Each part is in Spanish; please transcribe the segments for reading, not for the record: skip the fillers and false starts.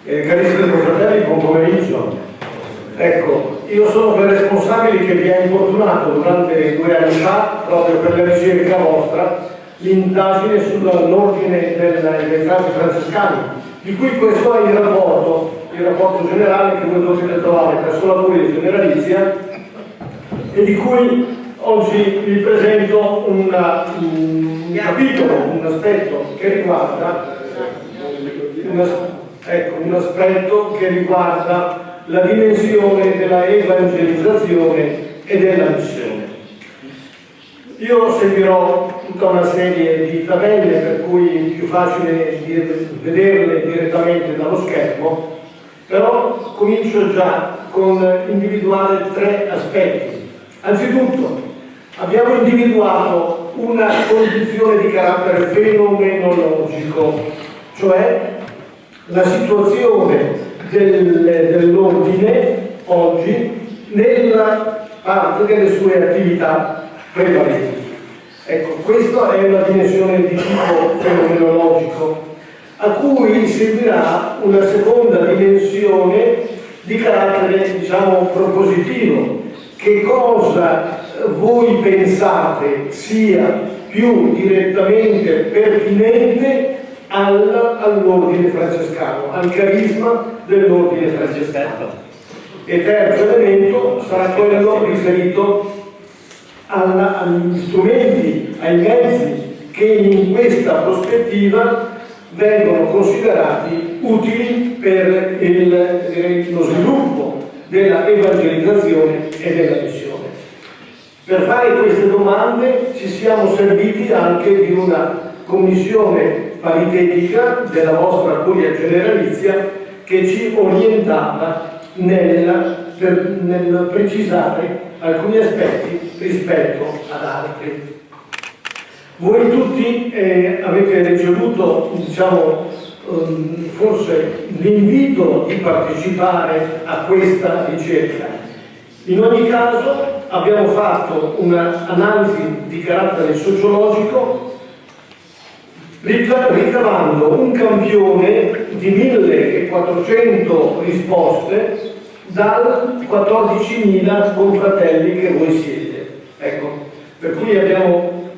Carissimi fratelli, buon pomeriggio. Ecco, io sono per responsabili che vi ha importunato durante 2 anni fa, proprio per la ricerca vostra, l'indagine sull'ordine dei frati francescani, di cui questo è il rapporto generale che voi dovete trovare presso la Curia Generalizia e di cui oggi vi presento un capitolo, un aspetto che riguarda un aspetto che riguarda la dimensione della evangelizzazione e della missione. Io seguirò tutta una serie di tabelle per cui è più facile vederle direttamente dallo schermo, però comincio già con individuare 3 aspetti. Anzitutto abbiamo individuato una condizione di carattere fenomenologico, cioè la situazione dell'ordine oggi nella parte delle sue attività prevalenti. Ecco, questa è una dimensione di tipo fenomenologico, a cui seguirà una seconda dimensione di carattere, diciamo, propositivo. Che cosa voi pensate sia più direttamente pertinente all'ordine francescano, al carisma dell'ordine francescano. E terzo elemento sarà quello riferito agli strumenti, ai mezzi che in questa prospettiva vengono considerati utili per lo sviluppo della evangelizzazione e della missione. Per fare queste domande ci siamo serviti anche di una commissione paritetica della vostra Curia Generalizia che ci orientava nel precisare alcuni aspetti rispetto ad altri. Voi tutti avete ricevuto, diciamo, forse l'invito di partecipare a questa ricerca. In ogni caso abbiamo fatto un'analisi di carattere sociologico ricavando un campione di 1400 risposte dal 14.000 confratelli che voi siete. Ecco, per cui abbiamo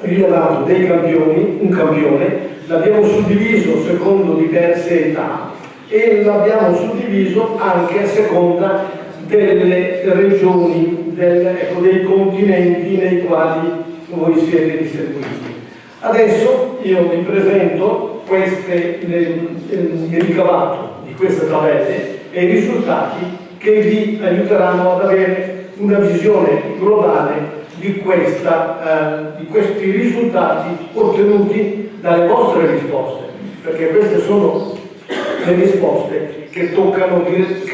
rilevato dei campioni, un campione, l'abbiamo suddiviso secondo diverse età e l'abbiamo suddiviso anche a seconda delle regioni, dei continenti nei quali voi siete distribuiti. Adesso io vi presento il ricavato di queste tabelle e i risultati che vi aiuteranno ad avere una visione globale di questi risultati ottenuti dalle vostre risposte, perché queste sono le risposte che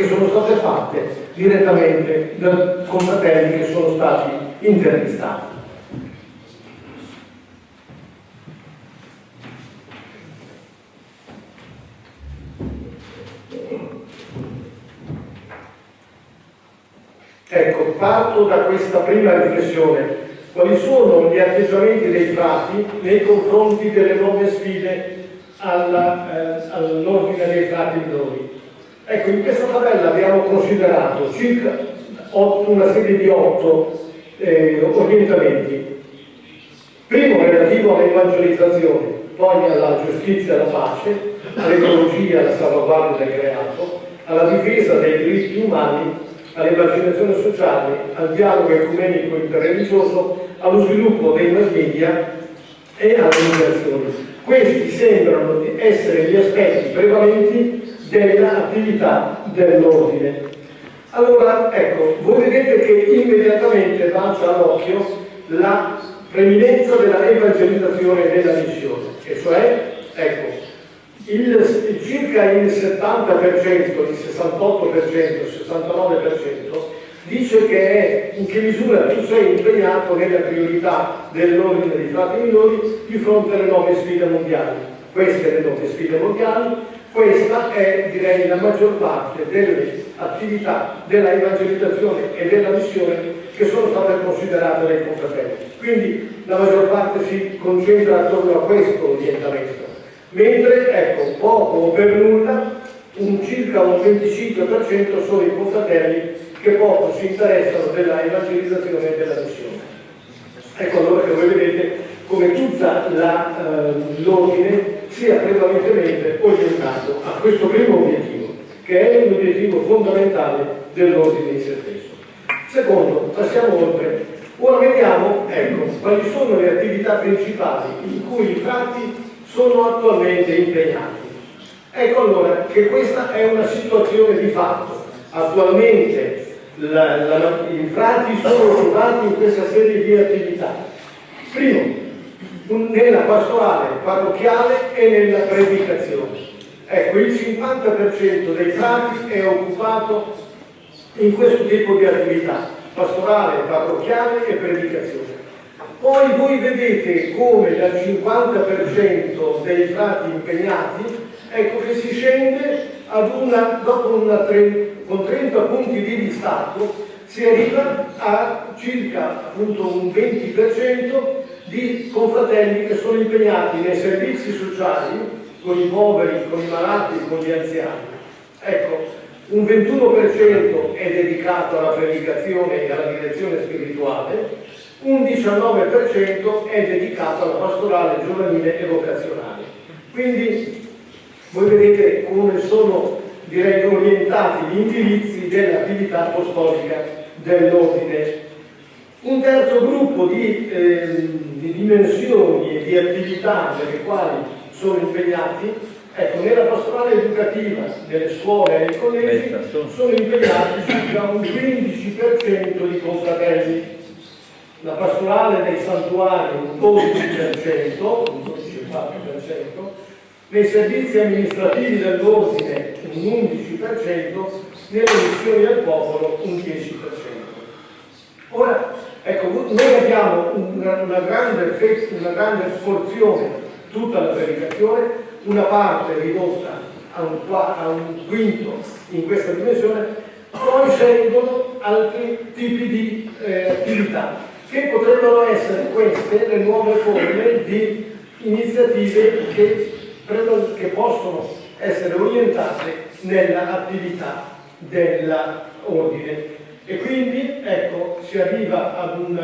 sono state fatte direttamente da confratelli che sono stati intervistati. Ecco, parto da questa prima riflessione. Quali sono gli atteggiamenti dei frati nei confronti delle nuove sfide all'ordine dei frati minori? Ecco, in questa tabella abbiamo considerato circa una serie di 8 orientamenti. Primo relativo all'evangelizzazione, poi alla giustizia e alla pace, all'ecologia e alla salvaguardia del creato, alla difesa dei diritti umani, all'emarginazione sociale, al dialogo ecumenico interreligioso, allo sviluppo dei mass media e alle migrazioni. Questi sembrano essere gli aspetti prevalenti dell'attività dell'ordine. Allora, ecco, voi vedete che immediatamente balza all'occhio la preminenza della evangelizzazione e della missione, e cioè, ecco, circa il 70%, il 68%, il 69% dice che è in che misura tu sei impegnato nella priorità dell'ordine dei frati minori di fronte alle nuove sfide mondiali. Queste le nuove sfide mondiali, questa è, direi, la maggior parte delle attività della evangelizzazione e della missione che sono state considerate dai confratelli. Quindi la maggior parte si concentra attorno a questo orientamento. Mentre, ecco, poco o per nulla circa un 25% sono i confratelli che poco si interessano della evangelizzazione e della missione. Ecco allora che voi vedete come tutta l'ordine sia prevalentemente orientato a questo primo obiettivo, che è l'obiettivo fondamentale dell'ordine in se stesso. Secondo, passiamo oltre. Ora vediamo, ecco, quali sono le attività principali in cui i frati sono attualmente impegnati. Ecco allora che questa è una situazione di fatto. Attualmente i frati sono occupati in questa serie di attività. Primo, nella pastorale parrocchiale e nella predicazione. Ecco, il 50% dei frati è occupato in questo tipo di attività, pastorale, parrocchiale e predicazione. Poi voi vedete come dal 50% dei frati impegnati, ecco che si scende con 30 punti di distacco, si arriva a circa appunto un 20% di confratelli che sono impegnati nei servizi sociali, con i poveri, con i malati, con gli anziani. Ecco, un 21% è dedicato alla predicazione e alla direzione spirituale, un 19% è dedicato alla pastorale giovanile e vocazionale. Quindi voi vedete come sono, direi, orientati gli indirizzi dell'attività apostolica dell'ordine. Un terzo gruppo di dimensioni e di attività nelle quali sono impegnati, ecco, nella pastorale educativa, nelle scuole e nei collegi, sono impegnati circa un 15% di confratelli. La pastorale dei santuari un 12%, un 12,4%, nei servizi amministrativi dell'ordine un 11%, nelle missioni al popolo un 10%. Ora, ecco, noi abbiamo una grande porzione, tutta la predicazione, una parte ridotta a un quinto in questa dimensione, poi seguono altri tipi di attività, che potrebbero essere queste le nuove forme di iniziative che possono essere orientate nell'attività dell'ordine. E quindi, ecco, si arriva ad un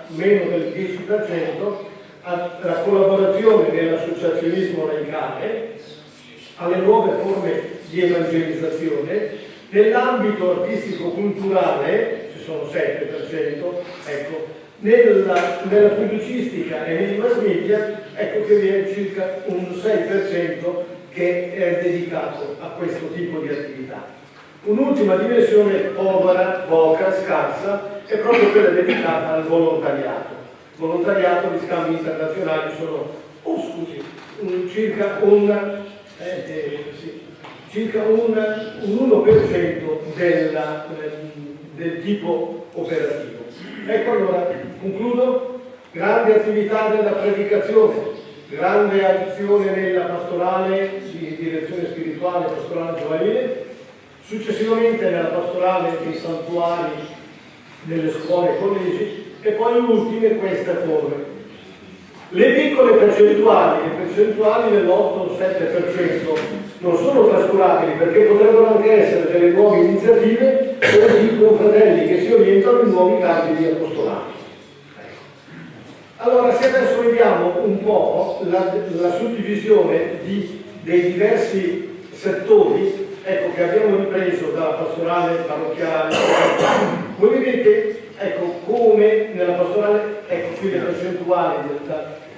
meno del 10% alla collaborazione nell'associazionismo laicale, alle nuove forme di evangelizzazione, nell'ambito artistico-culturale, ci sono 7%, ecco, nella pubblicistica e nei mass media, ecco che vi è circa un 6% che è dedicato a questo tipo di attività. Un'ultima dimensione povera, poca, scarsa, è proprio quella dedicata al volontariato. Volontariato di scambi internazionali sono, circa un 1% del tipo operativo. Ecco allora, concludo, grande attività nella predicazione, grande azione nella pastorale di direzione spirituale, pastorale giovanile, successivamente nella pastorale dei santuari, nelle scuole e collegi, e poi ultime queste forme. Le piccole percentuali, le percentuali dell'8-7% non sono trascurabili, perché potrebbero anche essere delle nuove iniziative o di confratelli che si orientano in nuovi campi di apostolato. Allora, se adesso vediamo un po' la suddivisione dei diversi settori, ecco, che abbiamo ripreso dalla pastorale parrocchiale, voi vedete, ecco, come nella pastorale, ecco qui le percentuali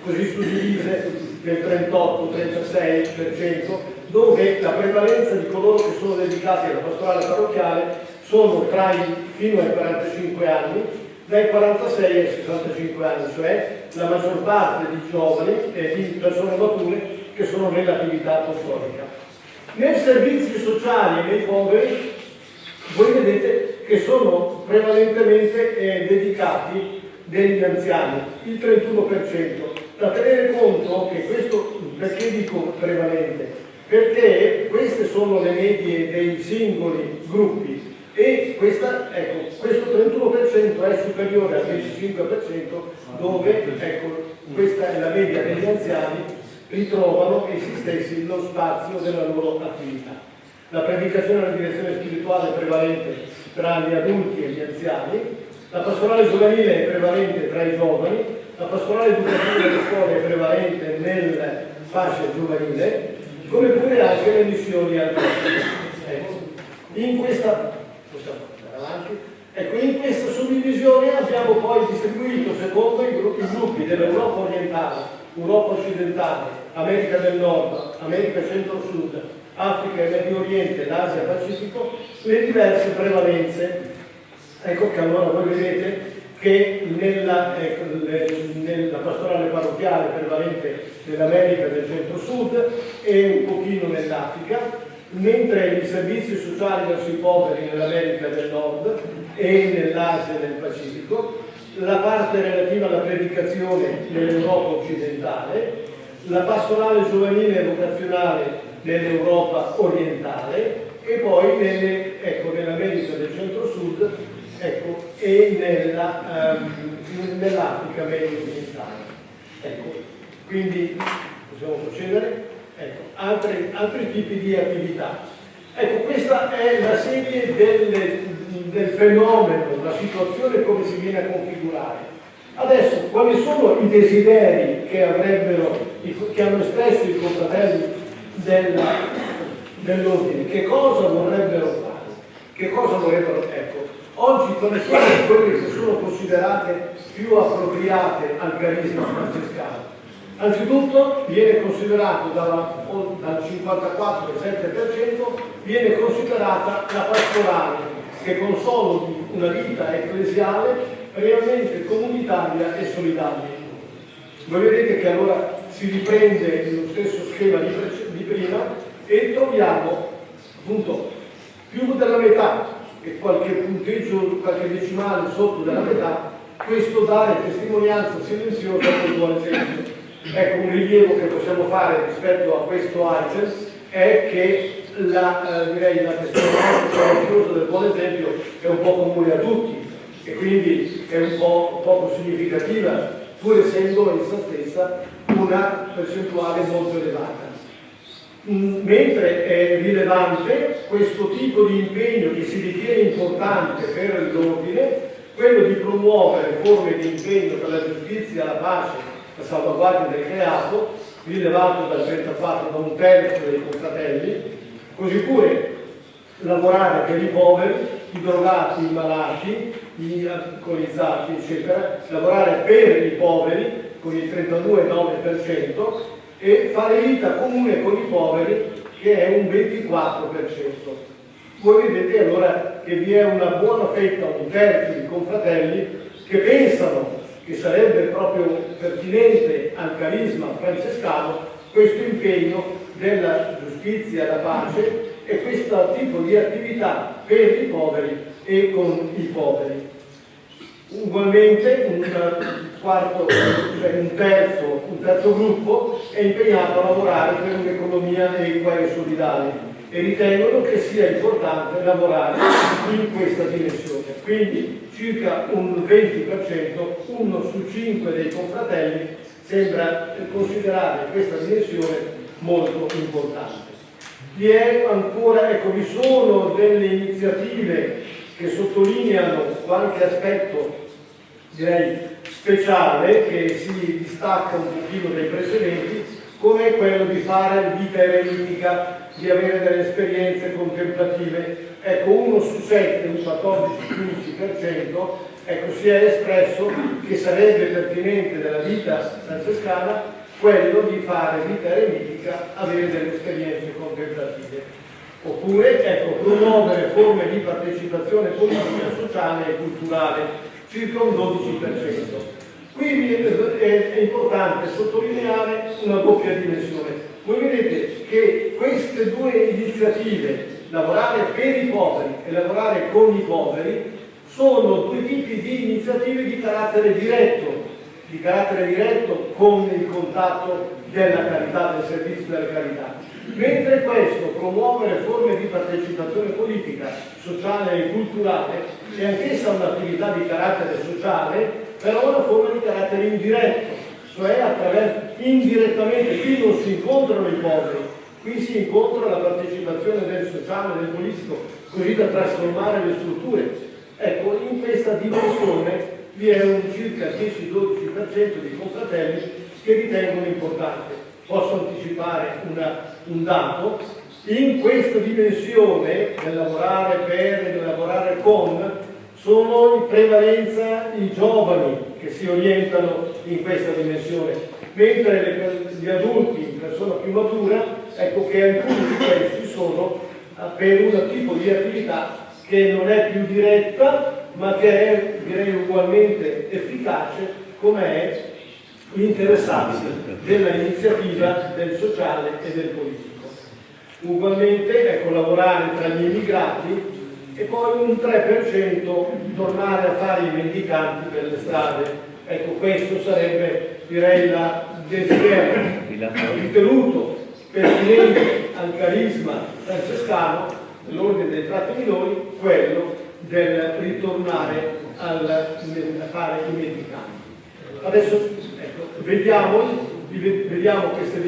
così suddivise del 38-36%, dove la prevalenza di coloro che sono dedicati alla pastorale parrocchiale sono fino ai 45 anni, dai 46 ai 65 anni, cioè la maggior parte di giovani e di persone mature che sono nell'attività apostolica. Nei servizi sociali e nei poveri, voi vedete che sono prevalentemente dedicati degli anziani, il 31%. Da tenere conto che questo, perché dico prevalente? Perché queste sono le medie dei singoli gruppi e questo 31% è superiore al 25%, dove, ecco, questa è la media degli anziani, ritrovano essi stessi lo spazio della loro attività. la predicazione della direzione spirituale è prevalente tra gli adulti e gli anziani, la pastorale giovanile è prevalente tra i giovani, la pastorale educativa delle scuole è prevalente nel fascia giovanile, come pure anche le missioni al ecco. In questa suddivisione abbiamo poi distribuito secondo i gruppi dell'Europa orientale, Europa occidentale, America del Nord, America centro-sud, Africa e Medio Oriente, l'Asia Pacifico, le diverse prevalenze. Ecco che allora voi vedete che nella pastorale parrocchiale prevalente nell'America del centro-sud e un pochino nell'Africa, mentre i servizi sociali verso i poveri nell'America del Nord e nell'Asia e nel Pacifico, la parte relativa alla predicazione nell'Europa occidentale, la pastorale giovanile e vocazionale nell'Europa orientale e poi nell'America del centro-sud e nell'Africa medio orientale. Quindi possiamo procedere? Altri tipi di attività. Questa è la serie del fenomeno, la situazione come si viene a configurare. Adesso, quali sono i desideri che hanno espresso i confratelli dell'ordine? Che cosa vorrebbero fare? Oggi quali sono quelle che sono considerate più appropriate al carisma francescano? Anzitutto viene considerato dal 54,7% viene considerata la pastorale, che con solo di una vita ecclesiale realmente comunitaria e solidaria. Voi vedete che allora si riprende lo stesso schema di prima e troviamo appunto più della metà e qualche punteggio, qualche decimale sotto della metà, questo dare testimonianza silenziosa del buon esempio. Un rilievo che possiamo fare rispetto a questo item è che la testimonianza silenziosa del buon esempio è un po' comune a tutti e quindi è un po' poco significativa, pur essendo in se stessa una percentuale molto elevata. Mentre è rilevante questo tipo di impegno che si ritiene importante per l'ordine, quello di promuovere forme di impegno per la giustizia, la pace, la salvaguardia del creato, rilevato dal 34 da un terzo dei confratelli, così pure lavorare per i poveri, i drogati, i malati, gli alcolizzati, eccetera, lavorare per i poveri con il 32,9%, e fare vita comune con i poveri, che è un 24%. Voi vedete allora che vi è una buona fetta, un terzo di confratelli, che pensano che sarebbe proprio pertinente al carisma francescano questo impegno della giustizia, la pace e questo tipo di attività per i poveri e con i poveri. Ugualmente un terzo gruppo è impegnato a lavorare per un'economia equa e solidale e ritengono che sia importante lavorare in questa direzione. Quindi circa un 20%, 1 su 5 dei confratelli, sembra considerare questa direzione molto importante. Vi è ancora, vi sono delle iniziative che sottolineano qualche aspetto, direi, speciale, che si distacca un pochino dai precedenti, come quello di fare vita eremitica, di avere delle esperienze contemplative. 1 su 7, un 14-15%, si è espresso che sarebbe pertinente della vita francescana quello di fare vita eremitica, avere delle esperienze contemplative. Oppure, promuovere forme di partecipazione politica, sociale e culturale, circa un 12%. Qui è importante sottolineare una doppia dimensione. Voi vedete che queste due iniziative, lavorare per i poveri e lavorare con i poveri, sono due tipi di iniziative di carattere diretto con il contatto della carità, del servizio della carità. Mentre questo, promuovere forme di partecipazione politica, sociale e culturale, è anch'essa un'attività di carattere sociale, però una forma di carattere indiretto, cioè indirettamente qui non si incontrano i poveri, Qui si incontra la partecipazione del sociale, del politico, così da trasformare le strutture. Ecco, in questa dimensione vi è un circa 10-12% di confratelli che ritengono importante. Posso anticipare un dato: in questa dimensione, nel lavorare per e nel lavorare con, sono in prevalenza i giovani che si orientano in questa dimensione, mentre gli adulti in persona più matura, ecco che alcuni di questi sono per un tipo di attività che non è più diretta, ma che è, direi, ugualmente efficace, come è l'interessarsi dell'iniziativa, del sociale e del politico. Ugualmente, ecco, lavorare tra gli immigrati e poi un 3% tornare a fare i mendicanti per le strade. Ecco, questo sarebbe, direi, la desiderio ritenuto pertinente al carisma francescano, l'ordine dei frati minori, quello del ritornare a fare i mendicanti. Adesso ecco, vediamo queste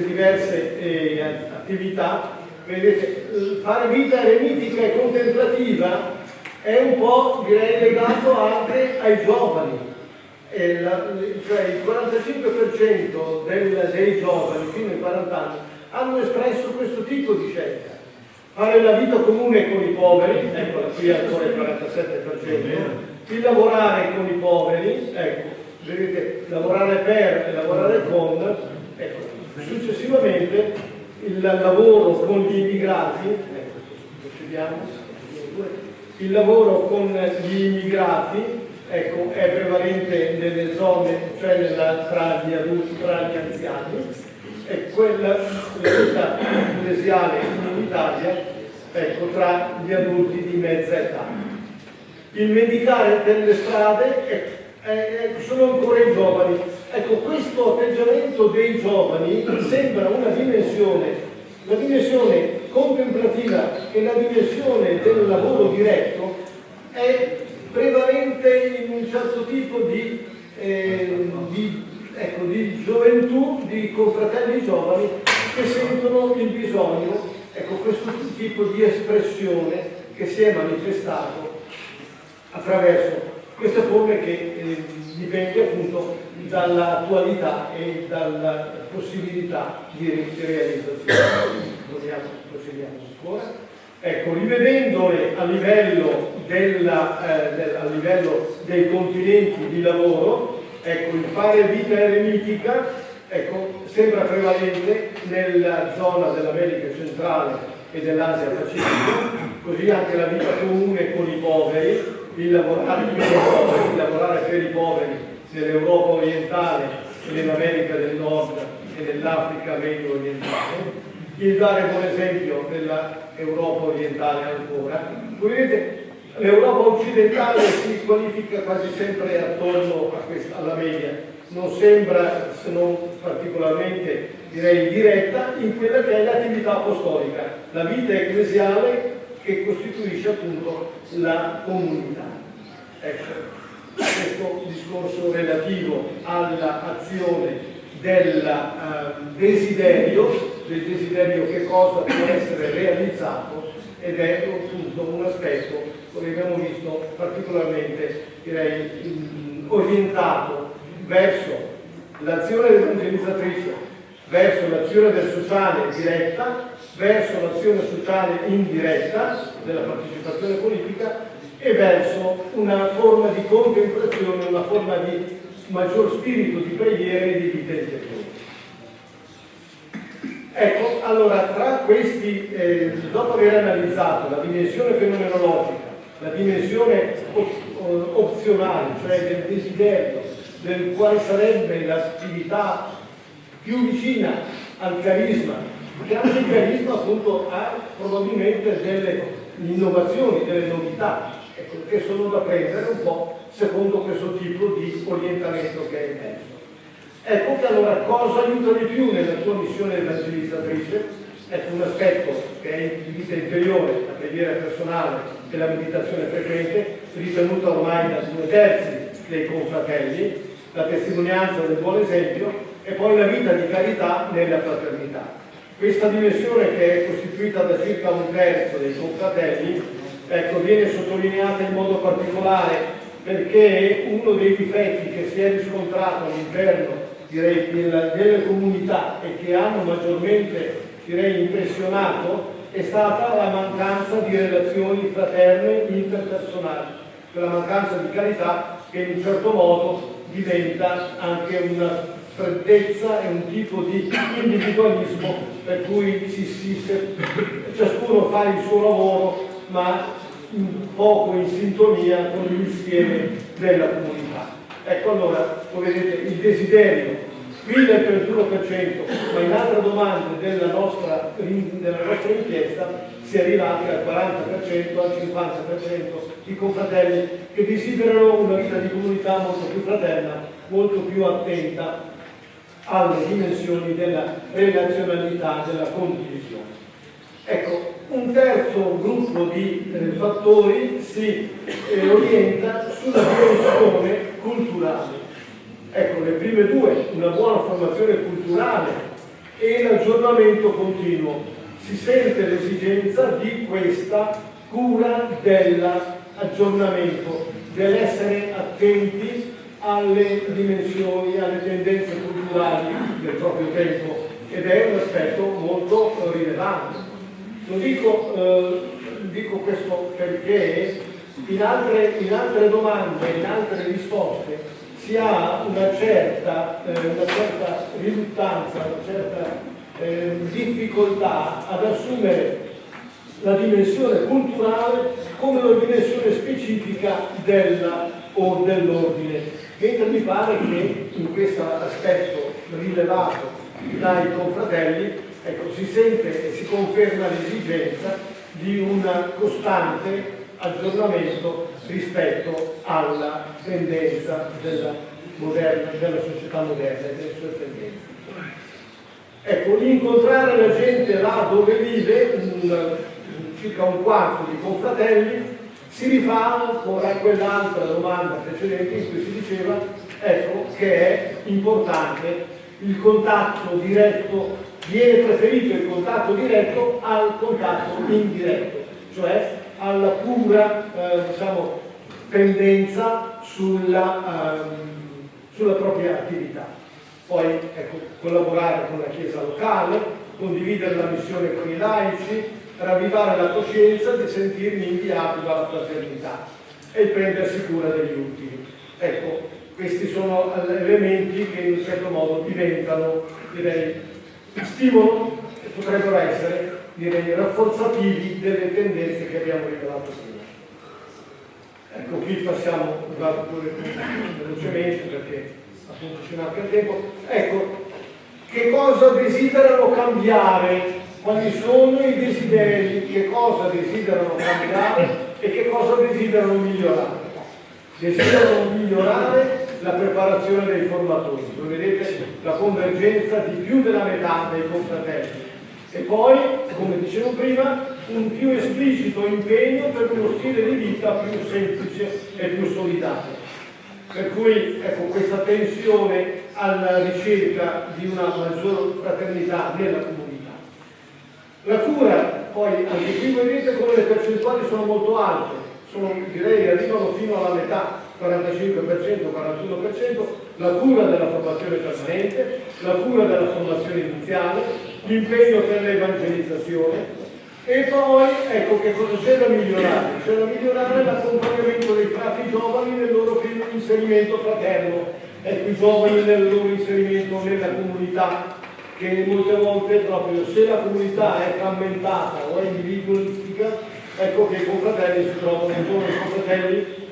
diverse attività. Vedete, fare vita eremitica e contemplativa è un po', direi, legato anche ai giovani. Cioè il 45% dei giovani fino ai 40 anni hanno espresso questo tipo di scelta. Fare la vita comune con i poveri, ecco, qui è ancora il 47%, il lavorare con i poveri, ecco, vedete, lavorare per e lavorare con, ecco, successivamente il lavoro con gli immigrati, ecco, il lavoro con gli immigrati, ecco, è prevalente nelle zone, cioè tra gli adulti, tra gli anziani, e la vita ecclesiale comunitaria, ecco, tra gli adulti di mezza età. Il mendicare per le strade sono ancora i giovani. Ecco, questo atteggiamento dei giovani sembra una dimensione, la dimensione contemplativa e la dimensione del lavoro diretto è prevalente in un certo tipo di gioventù, di confratelli giovani che sentono il bisogno, ecco, questo tipo di espressione che si è manifestato attraverso queste forme che dipende appunto dall'attualità e dalla possibilità di realizzazione. Proseguiamo ancora. Ecco, rivedendole a livello dei continenti di lavoro, ecco, il fare vita eremitica, ecco, sembra prevalente nella zona dell'America centrale e dell'Asia Pacifica, così anche la vita comune con i poveri, il lavorare per i poveri nell'Europa orientale e nell'America del Nord e nell'Africa medio orientale, il dare buon esempio dell'Europa orientale ancora. Voi vedete, l'Europa occidentale si qualifica quasi sempre attorno alla media, non sembra, se non particolarmente, direi, diretta in quella che è l'attività apostolica, la vita ecclesiale che costituisce appunto la comunità. Ecco, questo discorso relativo all'azione del desiderio che cosa può essere realizzato, ed è appunto un aspetto, come abbiamo visto, particolarmente, direi, orientato verso l'azione evangelizzatrice, verso l'azione del sociale diretta, verso l'azione sociale indiretta della partecipazione politica e verso una forma di contemplazione, una forma di maggior spirito di preghiera e di vita interiore. Ecco, allora, tra questi, dopo aver analizzato la dimensione fenomenologica, la dimensione opzionale, cioè del desiderio, del quale sarebbe l'attività più vicina al carisma, perché anche il carisma appunto ha probabilmente delle innovazioni, delle novità, ecco, che sono da prendere un po' secondo questo tipo di orientamento che è emerso. Ecco che allora cosa aiuta di più nella tua missione evangelizzatrice? Ecco, un aspetto che è in vita interiore, la preghiera personale e la meditazione frequente, ritenuta ormai da 2/3 dei confratelli, la testimonianza del buon esempio e poi la vita di carità nella fraternità. Questa dimensione, che è costituita da circa un terzo dei confratelli, ecco, viene sottolineata in modo particolare perché uno dei difetti che si è riscontrato all'interno, direi, delle comunità e che hanno maggiormente, direi, impressionato è stata la mancanza di relazioni fraterne interpersonali, quella mancanza di carità che in un certo modo diventa anche una freddezza e un tipo di individualismo per cui ciascuno fa il suo lavoro ma poco in sintonia con l'insieme della comunità. Ecco, allora, come vedete, il desiderio qui del 31%, ma in altre domande della nostra inchiesta si è arrivati al 40%, al 50% di confratelli che desiderano una vita di comunità molto più fraterna, molto più attenta alle dimensioni della relazionalità, della condivisione. Ecco, un terzo gruppo di fattori si orienta sulla dimensione culturale. Ecco, le prime due, una buona formazione culturale e l'aggiornamento continuo. Si sente l'esigenza di questa cura dell'aggiornamento, dell'essere attenti alle dimensioni, alle tendenze culturali del proprio tempo, ed è un aspetto molto rilevante. Lo dico questo perché in altre domande, in altre risposte si ha una certa riluttanza, una certa difficoltà ad assumere la dimensione culturale come una dimensione specifica dell'ordine, mentre mi pare che in questo aspetto rilevato dai confratelli, ecco, si sente e si conferma l'esigenza di un costante aggiornamento rispetto alla tendenza della società moderna e delle sue tendenze. Ecco, incontrare la gente là dove vive, circa un quarto di confratelli, si rifà ancora a quell'altra domanda precedente in cui si diceva, ecco, che è importante il contatto diretto, viene preferito il contatto diretto al contatto indiretto, cioè alla pura tendenza sulla propria attività. Poi, ecco, collaborare con la Chiesa locale, condividere la missione con i laici, ravvivare la coscienza di sentirmi inviato dalla fraternità e prendersi cura degli ultimi. Ecco, questi sono elementi che in un certo modo diventano, direi, stimolo e potrebbero essere, direi, rafforzativi delle tendenze che abbiamo rivelato prima. Ecco, qui passiamo velocemente perché appunto ci manca il tempo. Ecco, che cosa desiderano cambiare? Quali sono i desideri? Che cosa desiderano cambiare e che cosa desiderano migliorare? Desiderano migliorare la preparazione dei formatori. Voi vedete la convergenza di più della metà dei confratelli. E poi, come dicevo prima, un più esplicito impegno per uno stile di vita più semplice e più solidario. Per cui, ecco, questa tensione alla ricerca di una maggior fraternità nella comunità. La cura, poi, anche qui vedete come le percentuali sono molto alte, direi arrivano fino alla metà, 45%, 41%, la cura della formazione permanente, la cura della formazione iniziale, l'impegno per l'evangelizzazione. E poi, ecco, che cosa c'è da migliorare? C'è da migliorare l'accompagnamento dei frati giovani nel loro pieno inserimento fraterno, ecco, i giovani nel loro inserimento nella comunità, che molte volte proprio se la comunità è frammentata o è individualistica, ecco che i confratelli si trovano, i giovani confratelli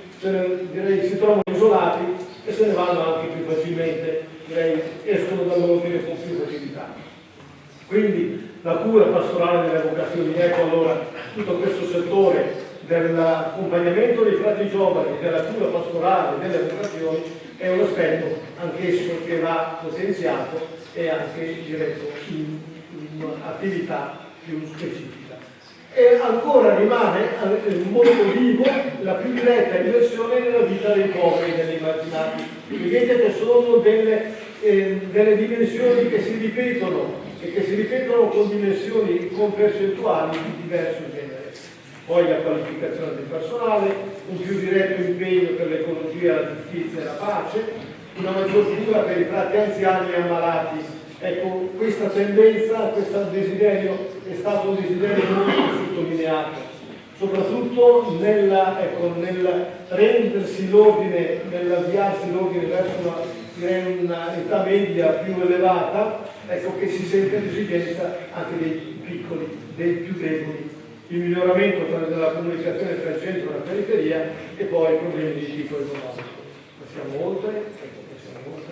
si trovano isolati e se ne vanno anche più facilmente, direi, escono dall'ordine con più facilità. Quindi la cura pastorale delle vocazioni, ecco allora tutto questo settore dell'accompagnamento dei frati giovani, della cura pastorale delle vocazioni è un aspetto anch'esso che va potenziato e anche diretto in un'attività più specifica. e ancora rimane molto vivo la più diretta immersione nella vita dei poveri, degli immaginati. Vedete che sono delle dimensioni che si ripetono e che si ripetono con percentuali di diverso genere. Poi la qualificazione del personale, un più diretto impegno per l'ecologia, la giustizia e la pace, una maggior cura per i frati anziani e ammalati. Ecco, questa tendenza, questo desiderio è stato un desiderio molto sottolineato, soprattutto nel rendersi l'ordine, nell'avviarsi l'ordine verso una età media più elevata, ecco che si sente l'esigenza anche dei piccoli, dei più deboli, il miglioramento della comunicazione tra il centro e la periferia e poi problemi di tipo economico. Passiamo oltre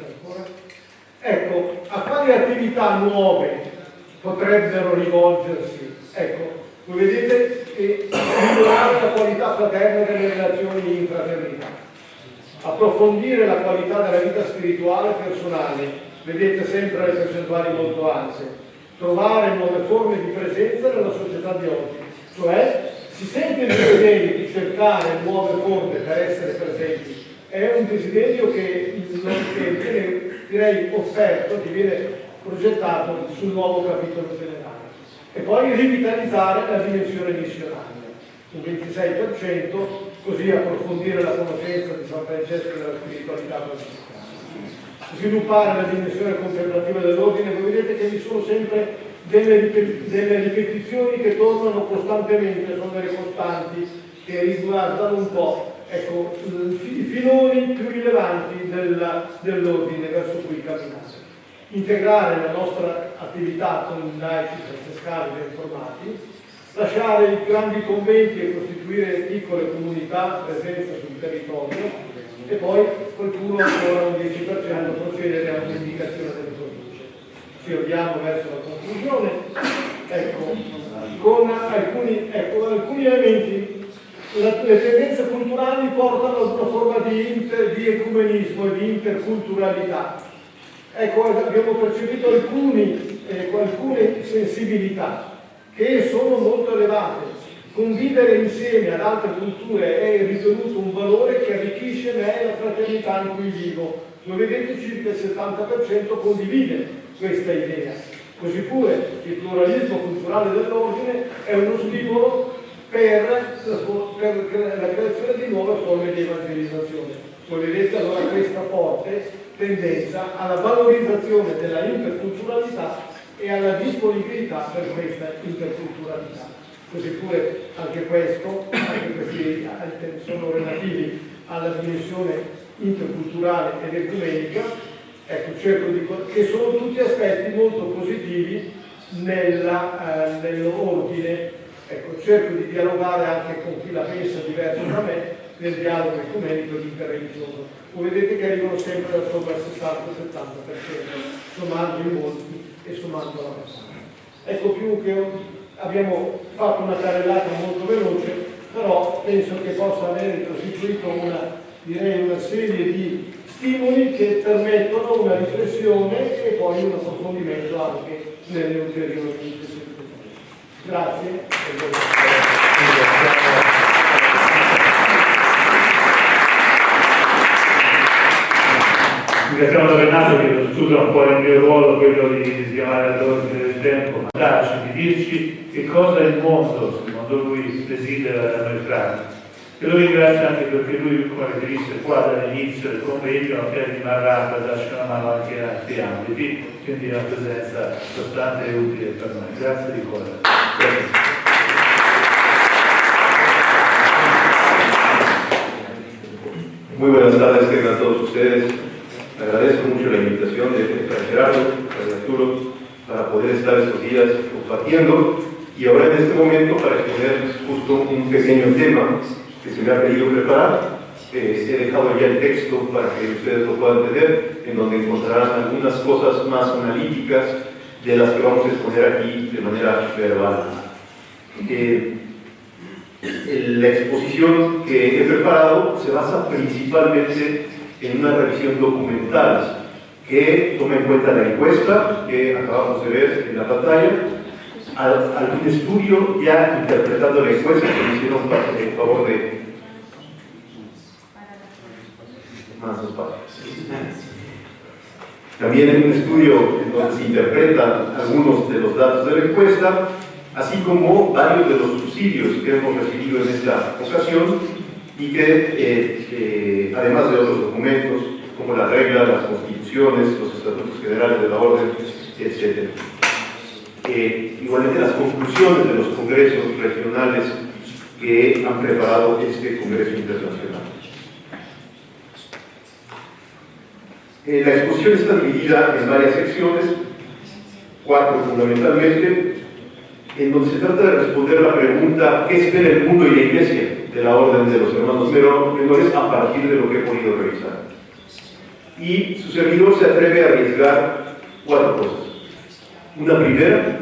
ancora. Ecco, a quali attività nuove potrebbero rivolgersi? Ecco, voi vedete che migliorare la qualità fraterna delle relazioni in fraternità, approfondire la qualità della vita spirituale e personale, vedete sempre le percentuali molto alte, trovare nuove forme di presenza nella società di oggi, cioè si sente il desiderio di cercare nuove forme per essere presenti, è un desiderio che viene, direi, offerto, che viene progettato sul nuovo capitolo generale. E poi rivitalizzare la dimensione missionaria, un 26%, così approfondire la conoscenza di San Francesco e della spiritualità francescana. Sviluppare la dimensione contemplativa dell'ordine, voi vedete che vi sono sempre delle ripetizioni che tornano costantemente, sono delle costanti che riguardano un po', ecco, i filoni più rilevanti dell'ordine verso cui camminare. Integrare la nostra attività con i laici francescani ben formati, lasciare i grandi conventi e costituire piccole comunità, presenza sul territorio, e poi qualcuno ancora un 10% procedere a un'indicazione delle province. Ci avviamo verso la conclusione, ecco, con alcuni elementi. Le tendenze culturali portano ad una forma di ecumenismo e di interculturalità. Ecco, abbiamo percepito alcune sensibilità che sono molto elevate. Convivere insieme ad altre culture è ritenuto un valore che arricchisce me e la fraternità in cui vivo. Lo vedete, circa il 70% condivide questa idea. Così pure il pluralismo culturale dell'ordine è uno stimolo per la creazione di nuove forme di evangelizzazione. Voi vedete allora questa forte tendenza alla valorizzazione della interculturalità e alla disponibilità per questa interculturalità. Così pure anche questi sono relativi alla dimensione interculturale ed ecumenica, ecco, che sono tutti aspetti molto positivi nell'ordine. Ecco, cerco di dialogare anche con chi la pensa diverso da me nel dialogo ecumenico e interreligioso. Voi vedete che arrivano sempre da sopra il 60-70%, sommando i molti e sommando la massa. Ecco, più che abbiamo fatto una carrellata molto veloce, però penso che possa aver costituito una serie di stimoli che permettono una riflessione e poi un approfondimento anche nelle ulteriori discussioni. Grazie. Ringraziamo da Renato che scusa un po' il mio ruolo, quello di chiamare all'ordine del tempo, ma darci, di dirci che cosa è il mondo, secondo lui desidera da noi frati. E lo ringrazio anche perché lui, come avete visto, qua dall'inizio del convegno non rimarrà per darci una mano anche in altri ambiti, quindi è una presenza costante e utile per noi. Grazie di cuore. Grazie. Muy buenas tardes a todos ustedes. Agradezco mucho la invitación de Gerardo, de Arturo, para poder estar estos días compartiendo y ahora en este momento para exponer justo un pequeño tema que se me ha pedido preparar. He dejado ya el texto para que ustedes lo puedan tener, en donde encontrarán algunas cosas más analíticas de las que vamos a exponer aquí de manera verbal. La exposición que he preparado se basa principalmente en una revisión documental que toma en cuenta la encuesta que acabamos de ver en la pantalla algún estudio ya interpretando la encuesta que me hicieron en favor de más espacio. También hay un estudio en donde se interpretan algunos de los datos de la encuesta, así como varios de los subsidios que hemos recibido en esta ocasión y que, además de otros documentos, como las reglas, las constituciones, los estatutos generales de la orden, etc. Igualmente las conclusiones de los congresos regionales que han preparado este Congreso Internacional. La exposición está dividida en varias secciones, 4 fundamentalmente, en donde se trata de responder la pregunta ¿qué espera el mundo y la Iglesia de la Orden de los Hermanos Menores a partir de lo que he podido revisar? Y su servidor se atreve a arriesgar 4 cosas. Una primera,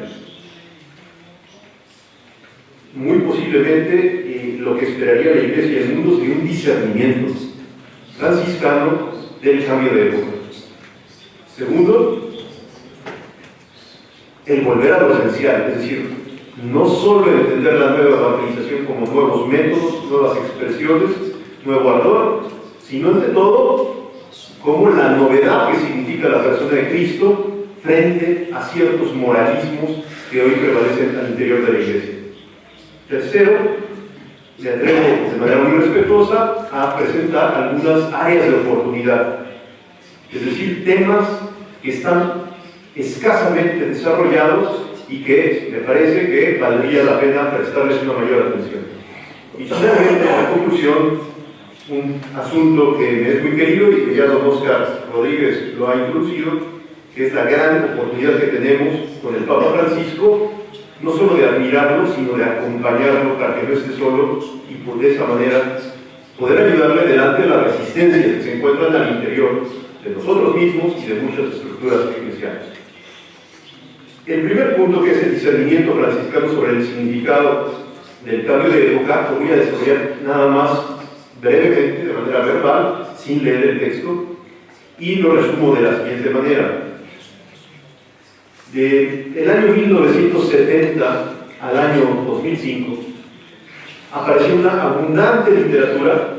muy posiblemente lo que esperaría la Iglesia y el mundo sería un discernimiento franciscano del cambio de época. Segundo, el volver a lo esencial, es decir, no solo entender la nueva evangelización como nuevos métodos, nuevas expresiones, nuevo ardor, sino ante todo como la novedad que significa la persona de Cristo frente a ciertos moralismos que hoy prevalecen al interior de la Iglesia. Tercero, me atrevo de manera muy respetuosa a presentar algunas áreas de oportunidad, es decir, temas que están escasamente desarrollados y que me parece que valdría la pena prestarles una mayor atención. Y finalmente, en la conclusión, un asunto que me es muy querido y que ya don Oscar Rodríguez lo ha introducido, que es la gran oportunidad que tenemos con el Papa Francisco, no solo de admirarlo, sino de acompañarlo para que no esté solo y de esa manera poder ayudarle delante de las resistencias que se encuentran al interior de nosotros mismos y de muchas estructuras eclesiales. El primer punto, que es el discernimiento franciscano sobre el significado del cambio de época, lo voy a desarrollar nada más brevemente, de manera verbal, sin leer el texto, y lo resumo de la siguiente manera. Del año 1970 al año 2005 apareció una abundante literatura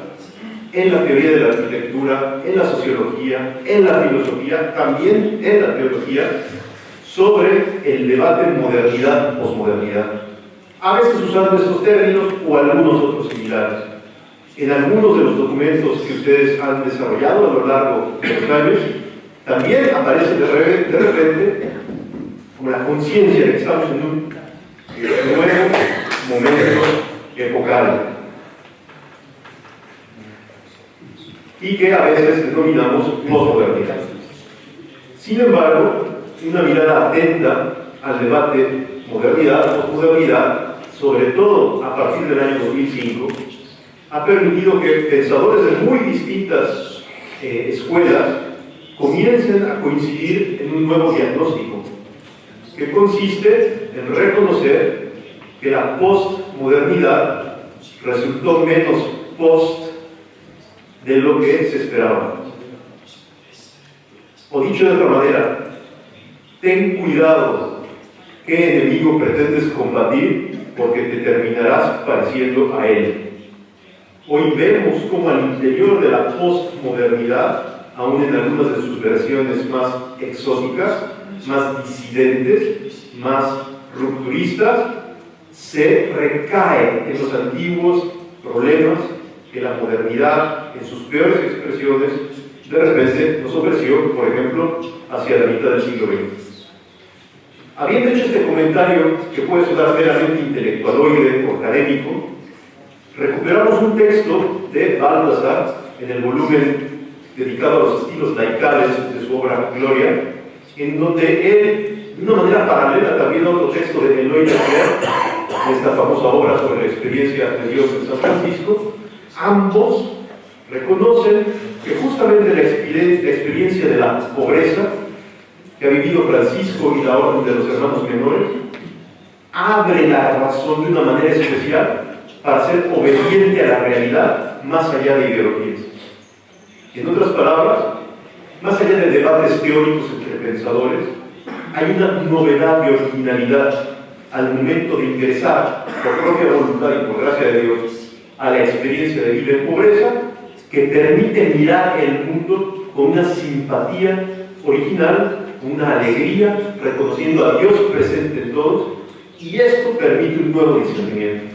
en la teoría de la arquitectura, en la sociología, en la filosofía, también en la teología, sobre el debate modernidad-posmodernidad, a veces usando estos términos o algunos otros similares. En algunos de los documentos que ustedes han desarrollado a lo largo de los años, también aparece de repente como la conciencia de que estamos en un nuevo momento epocal y que a veces denominamos posmodernidad. Sin embargo, una mirada atenta al debate modernidad-posmodernidad, sobre todo a partir del año 2005, ha permitido que pensadores de muy distintas escuelas comiencen a coincidir en un nuevo diagnóstico, que consiste en reconocer que la postmodernidad resultó menos post de lo que se esperaba. O dicho de otra manera, ten cuidado qué enemigo pretendes combatir, porque te terminarás pareciendo a él. Hoy vemos cómo al interior de la postmodernidad, aún en algunas de sus versiones más exóticas, más disidentes, más rupturistas, se recae en los antiguos problemas que la modernidad, en sus peores expresiones, de repente nos ofreció, por ejemplo, hacia la mitad del siglo XX. Habiendo hecho este comentario, que puede sonar meramente intelectualoide o académico, recuperamos un texto de Balthasar en el volumen dedicado a los estilos laicales de su obra Gloria, en donde él, de una manera paralela también a otro texto de Eloy Leclerc, en esta famosa obra sobre la experiencia de Dios en San Francisco, ambos reconocen que justamente la experiencia de la pobreza que ha vivido Francisco y la Orden de los Hermanos Menores abre la razón de una manera especial para ser obediente a la realidad más allá de ideologías. En otras palabras, más allá de debates teóricos entre pensadores, hay una novedad de originalidad al momento de ingresar por propia voluntad y por gracia de Dios a la experiencia de vida en pobreza, que permite mirar el mundo con una simpatía original, con una alegría, reconociendo a Dios presente en todos, y esto permite un nuevo discernimiento.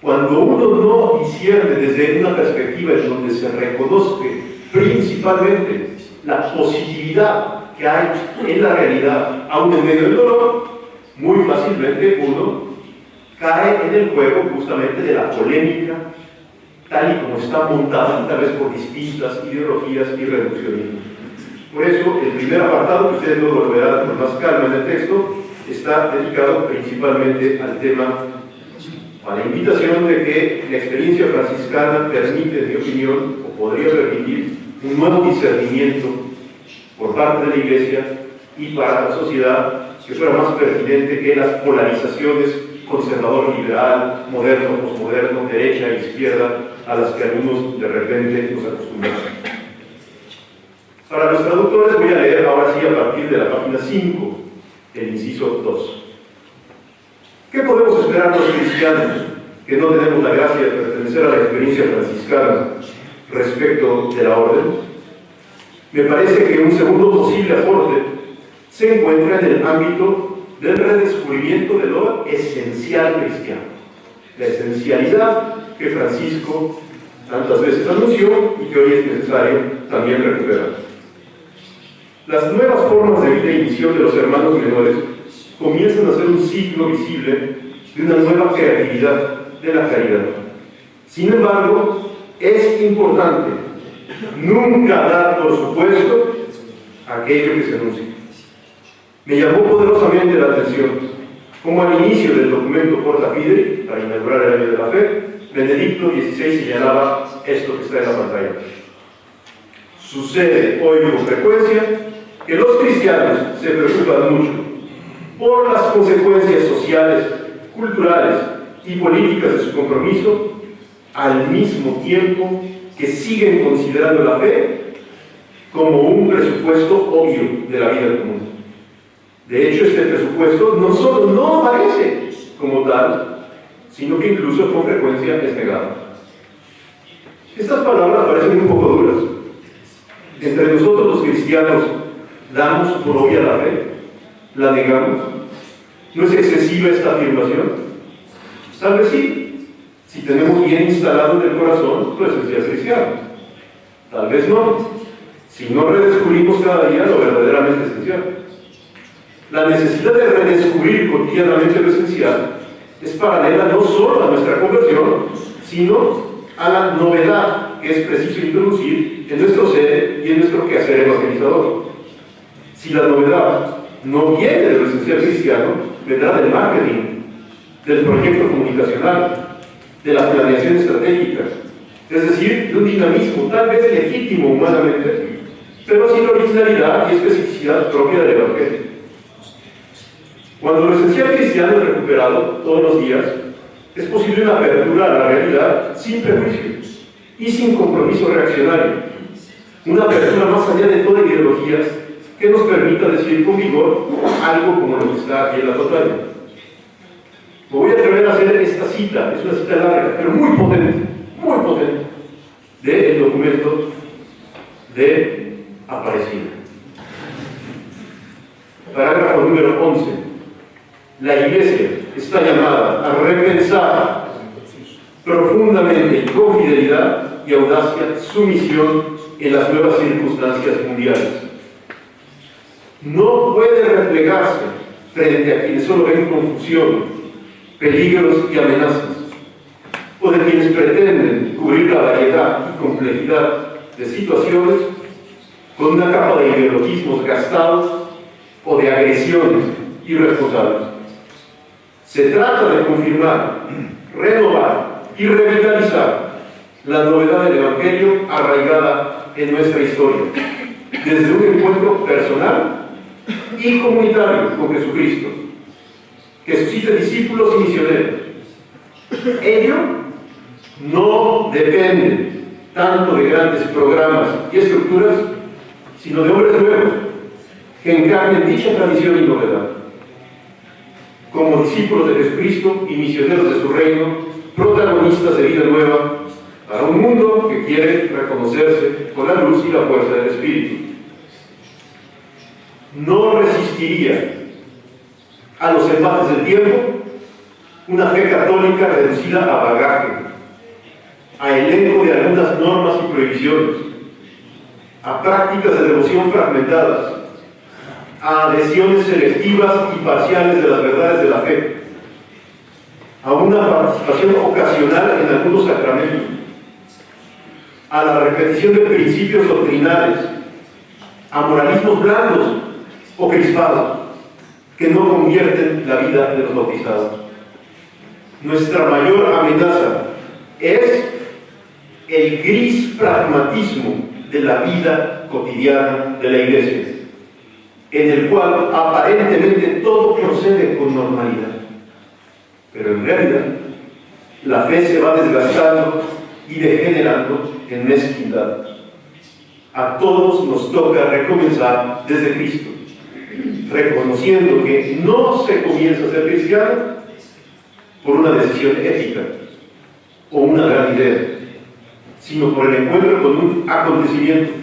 Cuando uno no discierne desde una perspectiva en donde se reconozca principalmente la positividad que hay en la realidad, aún en medio del dolor, muy fácilmente uno cae en el juego justamente de la polémica, tal y como está montada, tal vez por distintas ideologías y reduccionismo. Por eso, el primer apartado, que ustedes luego lo verán con más calma en el texto, está dedicado principalmente al tema, a la invitación de que la experiencia franciscana permite, en mi opinión, o podría permitir, un nuevo discernimiento por parte de la Iglesia y para la sociedad que fuera más pertinente que las polarizaciones conservador-liberal, moderno-posmoderno, derecha e izquierda, a las que algunos de repente nos acostumbran. Para los traductores voy a leer ahora sí a partir de la página 5, el inciso 2. ¿Qué podemos esperar los cristianos que no tenemos la gracia de pertenecer a la experiencia franciscana respecto de la orden? Me parece que un segundo posible aporte se encuentra en el ámbito del redescubrimiento de lo esencial cristiano, la esencialidad que Francisco tantas veces anunció y que hoy es necesario también recuperar. Las nuevas formas de vida y misión de los hermanos menores comienzan a ser un signo visible de una nueva creatividad de la caridad. Sin embargo, es importante nunca dar por supuesto aquello que se anuncia. Me llamó poderosamente la atención como al inicio del documento Porta Fidei, para inaugurar el año de la fe, Benedicto XVI señalaba esto que está en la pantalla. Sucede hoy con frecuencia que los cristianos se preocupan mucho por las consecuencias sociales, culturales y políticas de su compromiso, al mismo tiempo que siguen considerando la fe como un presupuesto obvio de la vida común. De hecho, este presupuesto no solo no aparece como tal, sino que incluso con frecuencia es negado. Estas palabras parecen un poco duras. Entre nosotros los cristianos damos por obvia la fe, la negamos. ¿No es excesiva esta afirmación? Tal vez sí, si tenemos bien instalado en el corazón lo esencial cristiano. Tal vez no, si no redescubrimos cada día lo verdaderamente esencial. La necesidad de redescubrir cotidianamente lo esencial es paralela no solo a nuestra conversión, sino a la novedad que es preciso introducir en nuestro ser y en nuestro quehacer evangelizador. Si la novedad no viene de lo esencial cristiano, vendrá del marketing, del proyecto comunicacional, de la planeación estratégica, es decir, de un dinamismo tal vez legítimo humanamente, pero sin originalidad y especificidad propia del Evangelio. Cuando lo esencial cristiano es recuperado todos los días, es posible una apertura a la realidad sin prejuicios y sin compromiso reaccionario. Una apertura más allá de toda ideología que nos permita decir con vigor algo como lo que está aquí en la pantalla. Me voy a atrever a hacer esta cita, es una cita larga, pero muy potente, del documento de Aparecida. Parágrafo número 11. La Iglesia está llamada a repensar profundamente y con fidelidad y audacia su misión en las nuevas circunstancias mundiales. No puede replegarse frente a quienes solo ven confusión, peligros y amenazas, o de quienes pretenden cubrir la variedad y complejidad de situaciones con una capa de ideologismos gastados o de agresiones irresponsables. Se trata de confirmar, renovar y revitalizar la novedad del Evangelio arraigada en nuestra historia, desde un encuentro personal y comunitario con Jesucristo, que suscite discípulos y misioneros. Ello no depende tanto de grandes programas y estructuras, sino de hombres nuevos que encarnen dicha tradición y novedad. como discípulos de Jesucristo y misioneros de su reino, protagonistas de vida nueva para un mundo que quiere reconocerse con la luz y la fuerza del Espíritu. No resistiría a los embates del tiempo una fe católica reducida a bagaje, a elenco de algunas normas y prohibiciones, a prácticas de devoción fragmentadas, a adhesiones selectivas y parciales de las verdades de la fe, a una participación ocasional en algunos sacramentos, a la repetición de principios doctrinales, a moralismos blandos o crispados que no convierten la vida de los bautizados. Nuestra mayor amenaza es el gris pragmatismo de la vida cotidiana de la Iglesia, en el cual aparentemente todo procede con normalidad, pero en realidad la fe se va desgastando y degenerando en mezquindad. A todos nos toca recomenzar desde Cristo, reconociendo que no se comienza a ser cristiano por una decisión ética o una gran idea, sino por el encuentro con un acontecimiento,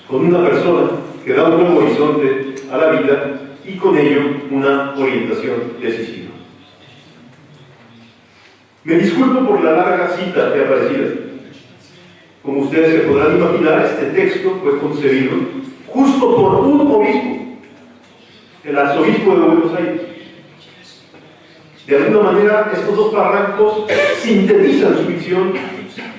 con una persona que da un nuevo horizonte a la vida y con ello una orientación decisiva. Me disculpo por la larga cita que aparecida. Como ustedes se podrán imaginar, este texto fue concebido justo por un obispo, el arzobispo de Buenos Aires. De alguna manera, estos dos párrafos sintetizan su visión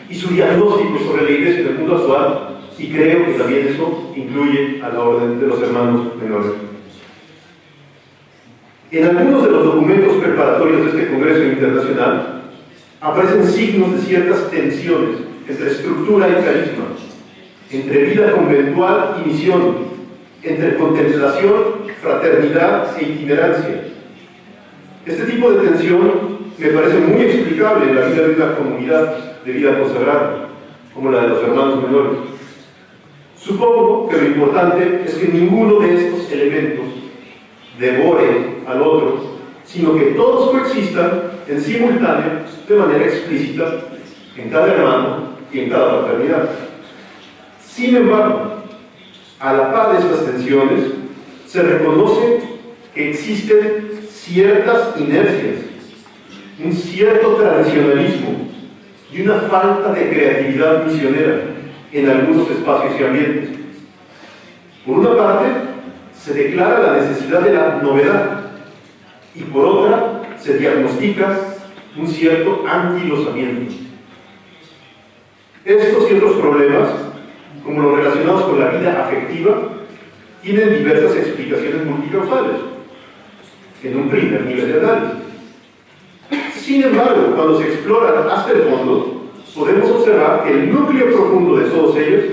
y su diagnóstico sobre la Iglesia del mundo actual, y creo que también eso incluye a la orden de los hermanos menores. En algunos de los documentos preparatorios de este Congreso Internacional aparecen signos de ciertas tensiones entre estructura y carisma, entre vida conventual y misión, entre contemplación, fraternidad e itinerancia. Este tipo de tensión me parece muy explicable en la vida de una comunidad de vida consagrada, como la de los hermanos menores. Supongo que lo importante es que ninguno de estos elementos devore al otro, sino que todos coexistan en simultáneo, de manera explícita, en cada hermano y en cada fraternidad. Sin embargo, a la par de estas tensiones, se reconoce que existen ciertas inercias, un cierto tradicionalismo y una falta de creatividad misionera en algunos espacios y ambientes. Por una parte, se declara la necesidad de la novedad y por otra, se diagnostica un cierto anquilosamiento. Estos y otros problemas, como los relacionados con la vida afectiva, tienen diversas explicaciones multicausales en un primer nivel de análisis. Sin embargo, cuando se exploran hasta el fondo, podemos observar que el núcleo profundo de todos ellos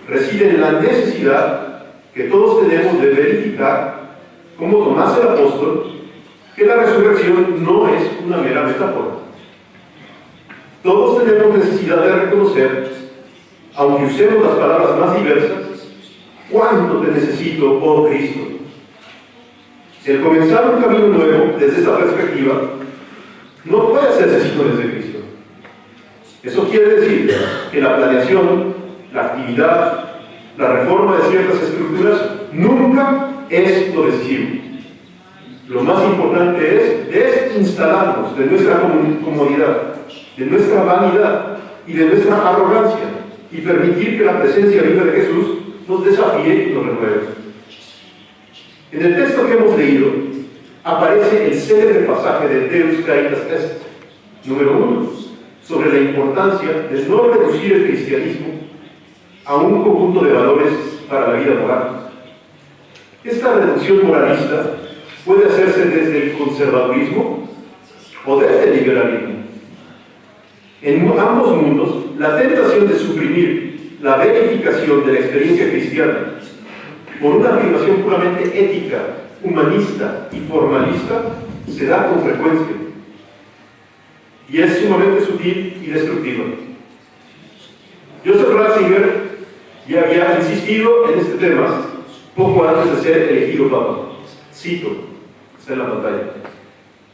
reside en la necesidad que todos tenemos de verificar, como Tomás el apóstol, que la resurrección no es una mera metáfora. Todos tenemos necesidad de reconocer, aunque usemos las palabras más diversas, cuánto te necesito, oh Cristo. El comenzar un camino nuevo desde esta perspectiva no puede hacerse sino desde Cristo. Eso quiere decir que la planeación, la actividad, la reforma de ciertas estructuras nunca es lo decisivo. Lo más importante es desinstalarnos de nuestra comodidad, de nuestra vanidad y de nuestra arrogancia y permitir que la presencia viva de Jesús nos desafíe y nos renueve. En el texto que hemos leído aparece el célebre pasaje de Deus Caritas Est, número 1, sobre la importancia de no reducir el cristianismo a un conjunto de valores para la vida moral. Esta reducción moralista puede hacerse desde el conservadurismo o desde el liberalismo. En ambos mundos, la tentación de suprimir la verificación de la experiencia cristiana por una afirmación puramente ética, humanista y formalista se da con frecuencia y es sumamente sutil y destructiva. Joseph Ratzinger ya había insistido en este tema poco antes de ser elegido papa. Cito, está en la pantalla.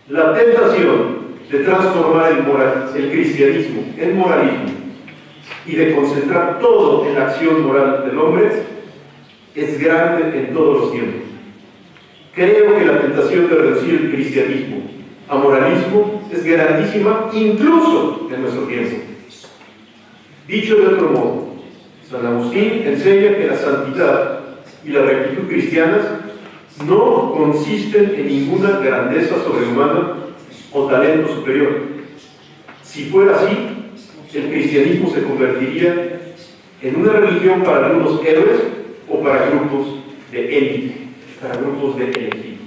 La tentación de transformar el cristianismo en moralismo y de concentrar todo en la acción moral del hombre es grande en todos los tiempos. Creo que la tentación de reducir el cristianismo a moralismo es grandísima incluso en nuestro tiempo. Dicho de otro modo, San Agustín enseña que la santidad y la rectitud cristianas no consisten en ninguna grandeza sobrehumana o talento superior. Si fuera así, el cristianismo se convertiría en una religión para algunos héroes o para grupos de élite, para grupos de elegidos.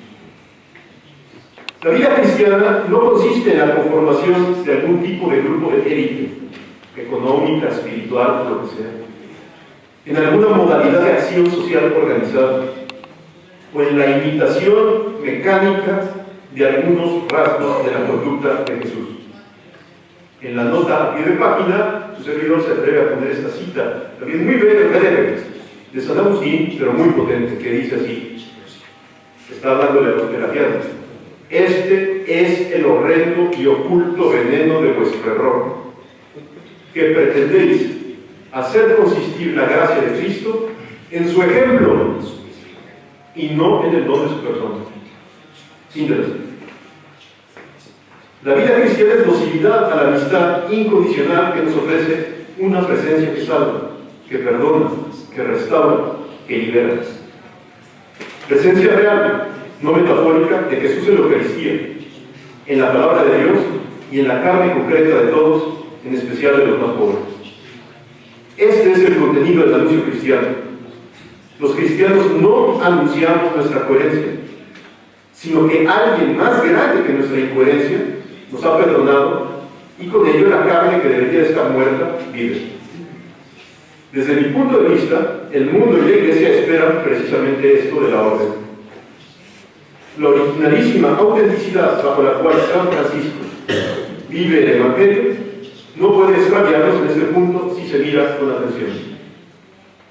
La vida cristiana no consiste en la conformación de algún tipo de grupo de élite, económica, espiritual, lo que sea, en alguna modalidad de acción social organizada, o en la imitación mecánica de algunos rasgos de la conducta de Jesús. En la nota a pie de página, su servidor se atreve a poner esta cita, también muy breve, de San Agustín, pero muy potente, que dice así, está hablándole a los pelagianos: este es el horrendo y oculto veneno de vuestro error, que pretendéis hacer consistir la gracia de Cristo en su ejemplo y no en el don de su persona. Interesante. La vida cristiana es docilidad a la amistad incondicional que nos ofrece una presencia que salva, que perdona, que restaura, que libera. Presencia real, no metafórica, de Jesús en la Eucaristía, en la palabra de Dios y en la carne concreta de todos, en especial de los más pobres. Este es el contenido del anuncio cristiano. Los cristianos no anunciamos nuestra coherencia, sino que alguien más grande que nuestra incoherencia nos ha perdonado y con ello la carne que debería estar muerta vive. Desde mi punto de vista, el mundo y la Iglesia esperan precisamente esto de la orden. La originalísima autenticidad bajo la cual San Francisco vive el Evangelio no puede extraviarnos en este punto si se mira con atención.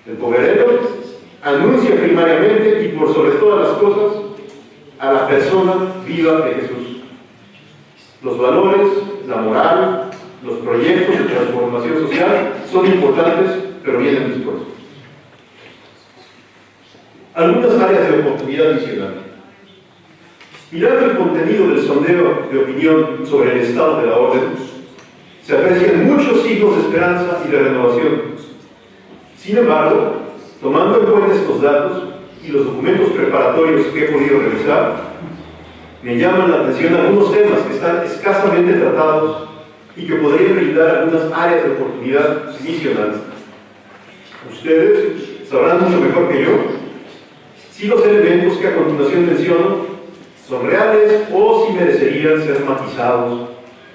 El poverero anuncia primariamente y por sobre todas las cosas a la persona viva de Jesús. Los valores, la moral, los proyectos de transformación social son importantes, pero vienen después. Algunas áreas de oportunidad adicional. Mirando el contenido del sondeo de opinión sobre el estado de la orden, se aprecian muchos signos de esperanza y de renovación. Sin embargo, tomando en cuenta estos datos y los documentos preparatorios que he podido revisar, me llaman la atención algunos temas que están escasamente tratados y que podrían brindar algunas áreas de oportunidad misional. Ustedes sabrán mucho mejor que yo si los elementos que a continuación menciono son reales o si merecerían ser matizados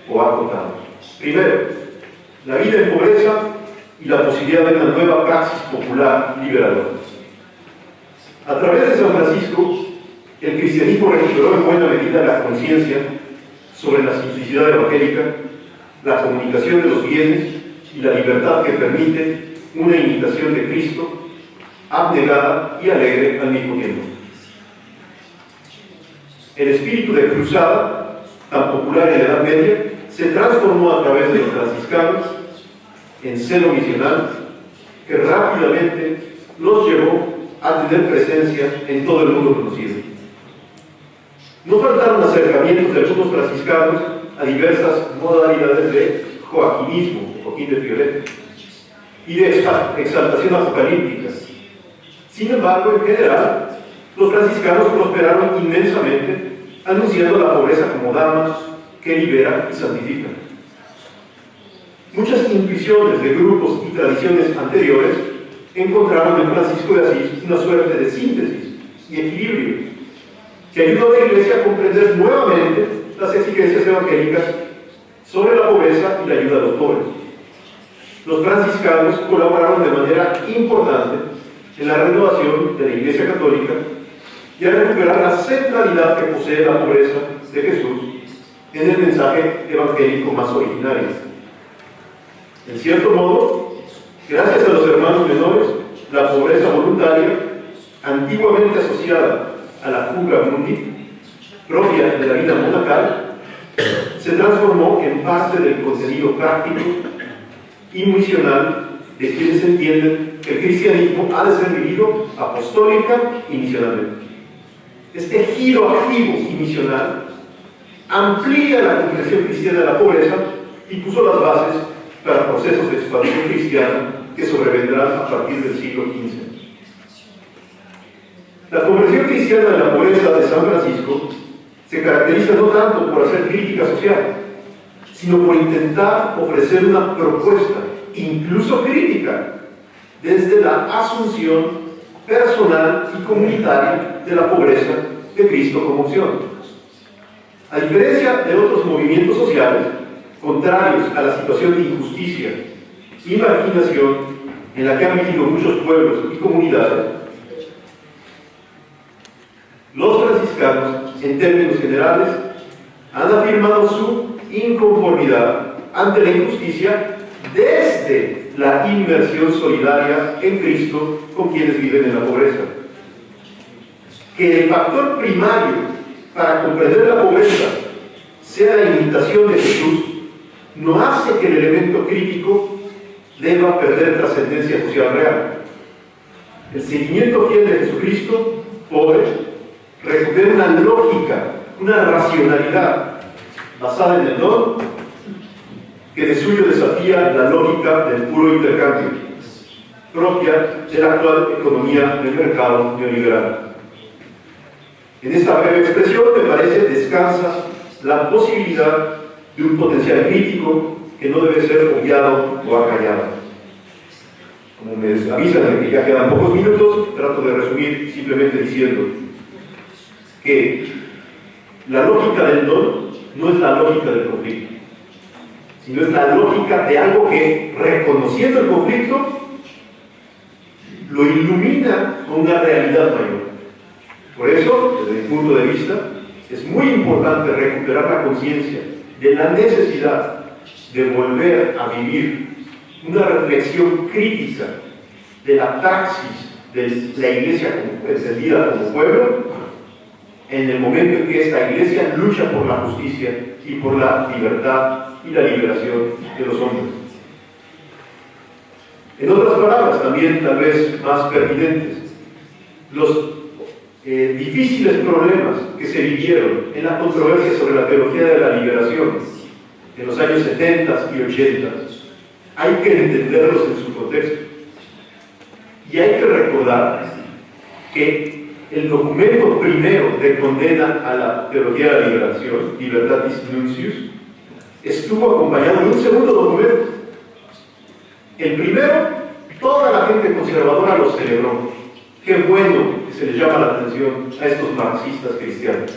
o acotados. Primero, la vida en pobreza y la posibilidad de una nueva praxis popular liberadora. A través de San Francisco, el cristianismo recuperó en buena medida la conciencia sobre la simplicidad evangélica, la comunicación de los bienes y la libertad que permite una imitación de Cristo abnegada y alegre al mismo tiempo. El espíritu de cruzada, tan popular en la Edad Media, se transformó a través de los franciscanos en celo misional que rápidamente los llevó a tener presencia en todo el mundo conocido. No faltaron acercamientos de algunos franciscanos a diversas modalidades de joaquinismo, Joaquín de Fioret, y de exaltación apocalíptica. Sin embargo, en general, los franciscanos prosperaron inmensamente, anunciando la pobreza como dama que libera y santifica. Muchas intuiciones de grupos y tradiciones anteriores encontraron en Francisco de Asís una suerte de síntesis y equilibrio que ayudó a la Iglesia a comprender nuevamente las exigencias evangélicas sobre la pobreza y la ayuda a los pobres. Los franciscanos colaboraron de manera importante en la renovación de la Iglesia Católica y a recuperar la centralidad que posee la pobreza de Jesús en el mensaje evangélico más originario. En cierto modo, gracias a los hermanos menores, la pobreza voluntaria, antiguamente asociada a la fuga mundi, propia de la vida monacal, se transformó en parte del contenido práctico y misional de quienes entienden que el cristianismo ha de ser vivido apostólica y misionalmente. Este giro activo y misional amplía la comprensión cristiana de la pobreza y puso las bases para procesos de expansión cristiana que sobrevendrán a partir del siglo XV. La comprensión cristiana de la pobreza de San Francisco se caracteriza no tanto por hacer crítica social, sino por intentar ofrecer una propuesta, incluso crítica, desde la asunción personal y comunitaria de la pobreza de Cristo como opción. A diferencia de otros movimientos sociales, contrarios a la situación de injusticia y marginación en la que han vivido muchos pueblos y comunidades, los franciscanos, en términos generales, han afirmado su inconformidad ante la injusticia desde la inmersión solidaria en Cristo con quienes viven en la pobreza. Que el factor primario para comprender la pobreza sea la imitación de Jesús no hace que el elemento crítico deba perder trascendencia social real. El seguimiento fiel de Jesucristo, pobre, recupera una lógica, una racionalidad basada en el don, que de suyo desafía la lógica del puro intercambio, propia de la actual economía del mercado neoliberal. En esta breve expresión, me parece, descansa la posibilidad de un potencial crítico que no debe ser obviado o acallado. Como me avisan de que ya quedan pocos minutos, trato de resumir simplemente diciendo que la lógica del don no es la lógica del conflicto, sino es la lógica de algo que, reconociendo el conflicto, lo ilumina con una realidad mayor. Por eso, desde mi punto de vista, es muy importante recuperar la conciencia de la necesidad de volver a vivir una reflexión crítica de la praxis de la Iglesia entendida como pueblo, en el momento en que esta Iglesia lucha por la justicia y por la libertad y la liberación de los hombres. En otras palabras, también tal vez más pertinentes, los difíciles problemas que se vivieron en la controversia sobre la teología de la liberación en los años 70 y 80, hay que entenderlos en su contexto. Y hay que recordar que el documento primero de condena a la teología de la liberación, Libertatis Nuncius, estuvo acompañado de un segundo documento. El primero, toda la gente conservadora lo celebró. Qué bueno que se les llama la atención a estos marxistas cristianos.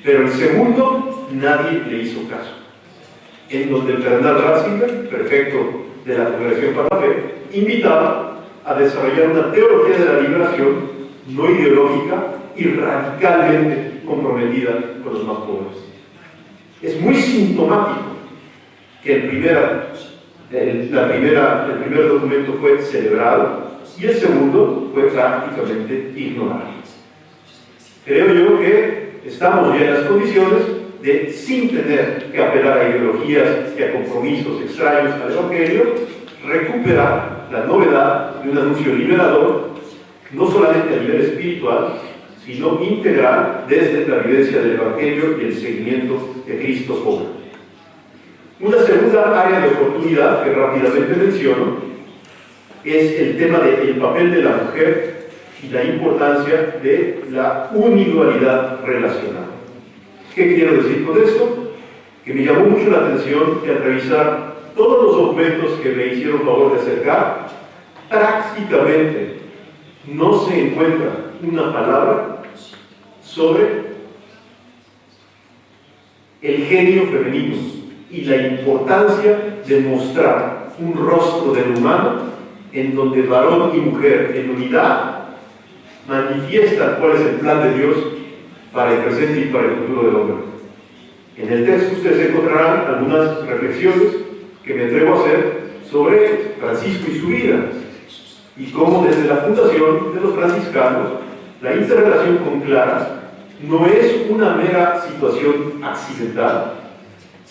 Pero el segundo, nadie le hizo caso. En donde el cardenal Ratzinger, prefecto de la Congregación para la Fe, invitaba a desarrollar una teología de la liberación no ideológica y radicalmente comprometida con los más pobres. Es muy sintomático que el primer documento fue celebrado y el segundo fue prácticamente ignorado. Creo yo que estamos ya en las condiciones de, sin tener que apelar a ideologías y a compromisos extraños al Evangelio, recuperar la novedad de un anuncio liberador, no solamente a nivel espiritual, sino integral desde la vivencia del Evangelio y el seguimiento de Cristo joven. Una segunda área de oportunidad que rápidamente menciono es el tema del papel de la mujer y la importancia de la unidualidad relacional. ¿Qué quiero decir con esto? Que me llamó mucho la atención que al revisar todos los documentos que me hicieron favor de acercar, prácticamente no se encuentra una palabra sobre el genio femenino y la importancia de mostrar un rostro del humano en donde varón y mujer en unidad manifiestan cuál es el plan de Dios para el presente y para el futuro del hombre. En el texto ustedes encontrarán algunas reflexiones que me atrevo a hacer sobre Francisco y su vida, y cómo desde la fundación de los franciscanos la interrelación con Clara no es una mera situación accidental,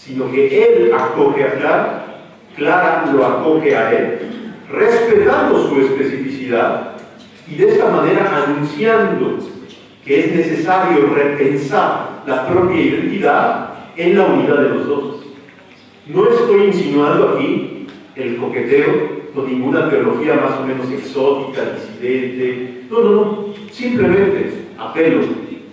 sino que él acoge a Clara, Clara lo acoge a él, respetando su especificidad y de esta manera anunciando que es necesario repensar la propia identidad en la unidad de los dos. No estoy insinuando aquí el coqueteo con ninguna teología más o menos exótica, disidente. No. Simplemente apelo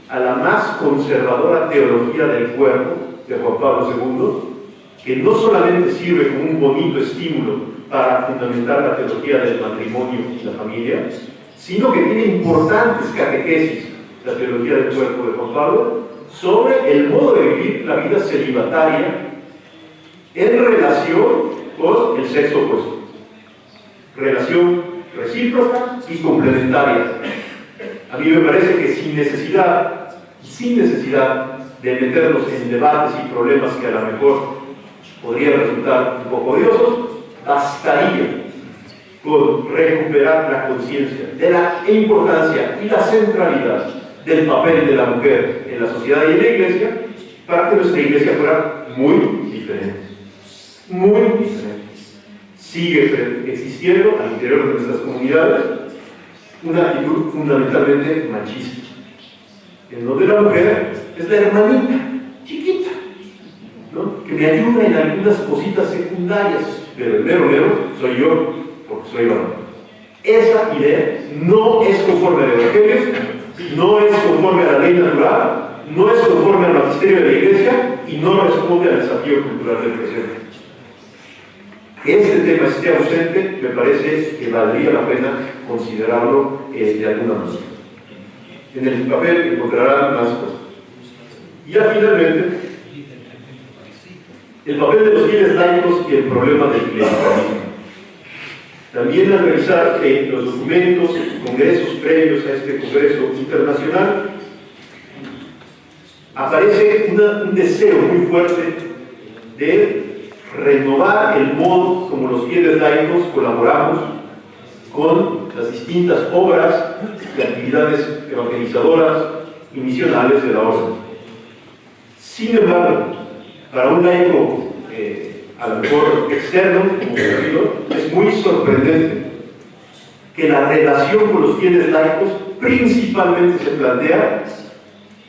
a la más conservadora teología del cuerpo de Juan Pablo II, que no solamente sirve como un bonito estímulo para fundamentar la teología del matrimonio y la familia, sino que tiene importantes catequesis, la teología del cuerpo de Juan Pablo, sobre el modo de vivir la vida celibataria en relación con el sexo opuesto. Relación recíproca y complementaria. A mí me parece que sin necesidad de meternos en debates y problemas que a lo mejor podrían resultar un poco odiosos, bastaría con recuperar la conciencia de la importancia y la centralidad del papel de la mujer en la sociedad y en la iglesia para que nuestra iglesia fuera muy diferente. Muy diferente. Sigue existiendo al interior de nuestras comunidades una actitud fundamentalmente machista, en donde la mujer es la hermanita, chiquita, ¿no? Que me ayuda en algunas cositas secundarias, pero el mero soy yo, porque soy varón. Esa idea no es conforme al Evangelio, no es conforme a la ley natural, no es conforme al magisterio de la Iglesia y no responde al desafío cultural del presente. Que este tema esté ausente, me parece que valdría la pena considerarlo de alguna manera. En el papel encontrarán más cosas. Y ya finalmente, el papel de los fieles laicos y el problema del clericalismo. También al revisar los documentos, congresos previos a este congreso internacional, aparece un deseo muy fuerte de renovar el modo como los fieles laicos colaboramos con las distintas obras y actividades evangelizadoras y misionales de la orden. Sin embargo, para un laico a lo mejor externo, como servidor, es muy sorprendente que la relación con los fieles laicos principalmente se plantea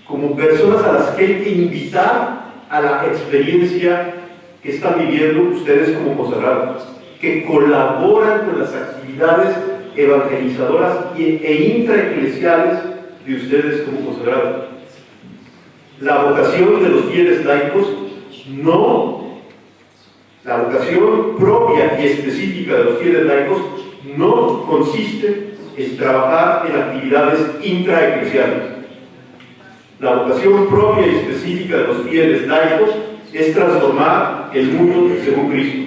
como personas a las que hay que invitar a la experiencia que están viviendo ustedes como consagrados, que colaboran con las actividades evangelizadoras e intraeclesiales de ustedes como consagrados. La vocación de los fieles laicos la vocación propia y específica de los fieles laicos no consiste en trabajar en actividades intraeclesiales. La vocación propia y específica de los fieles laicos es transformar el mundo según Cristo.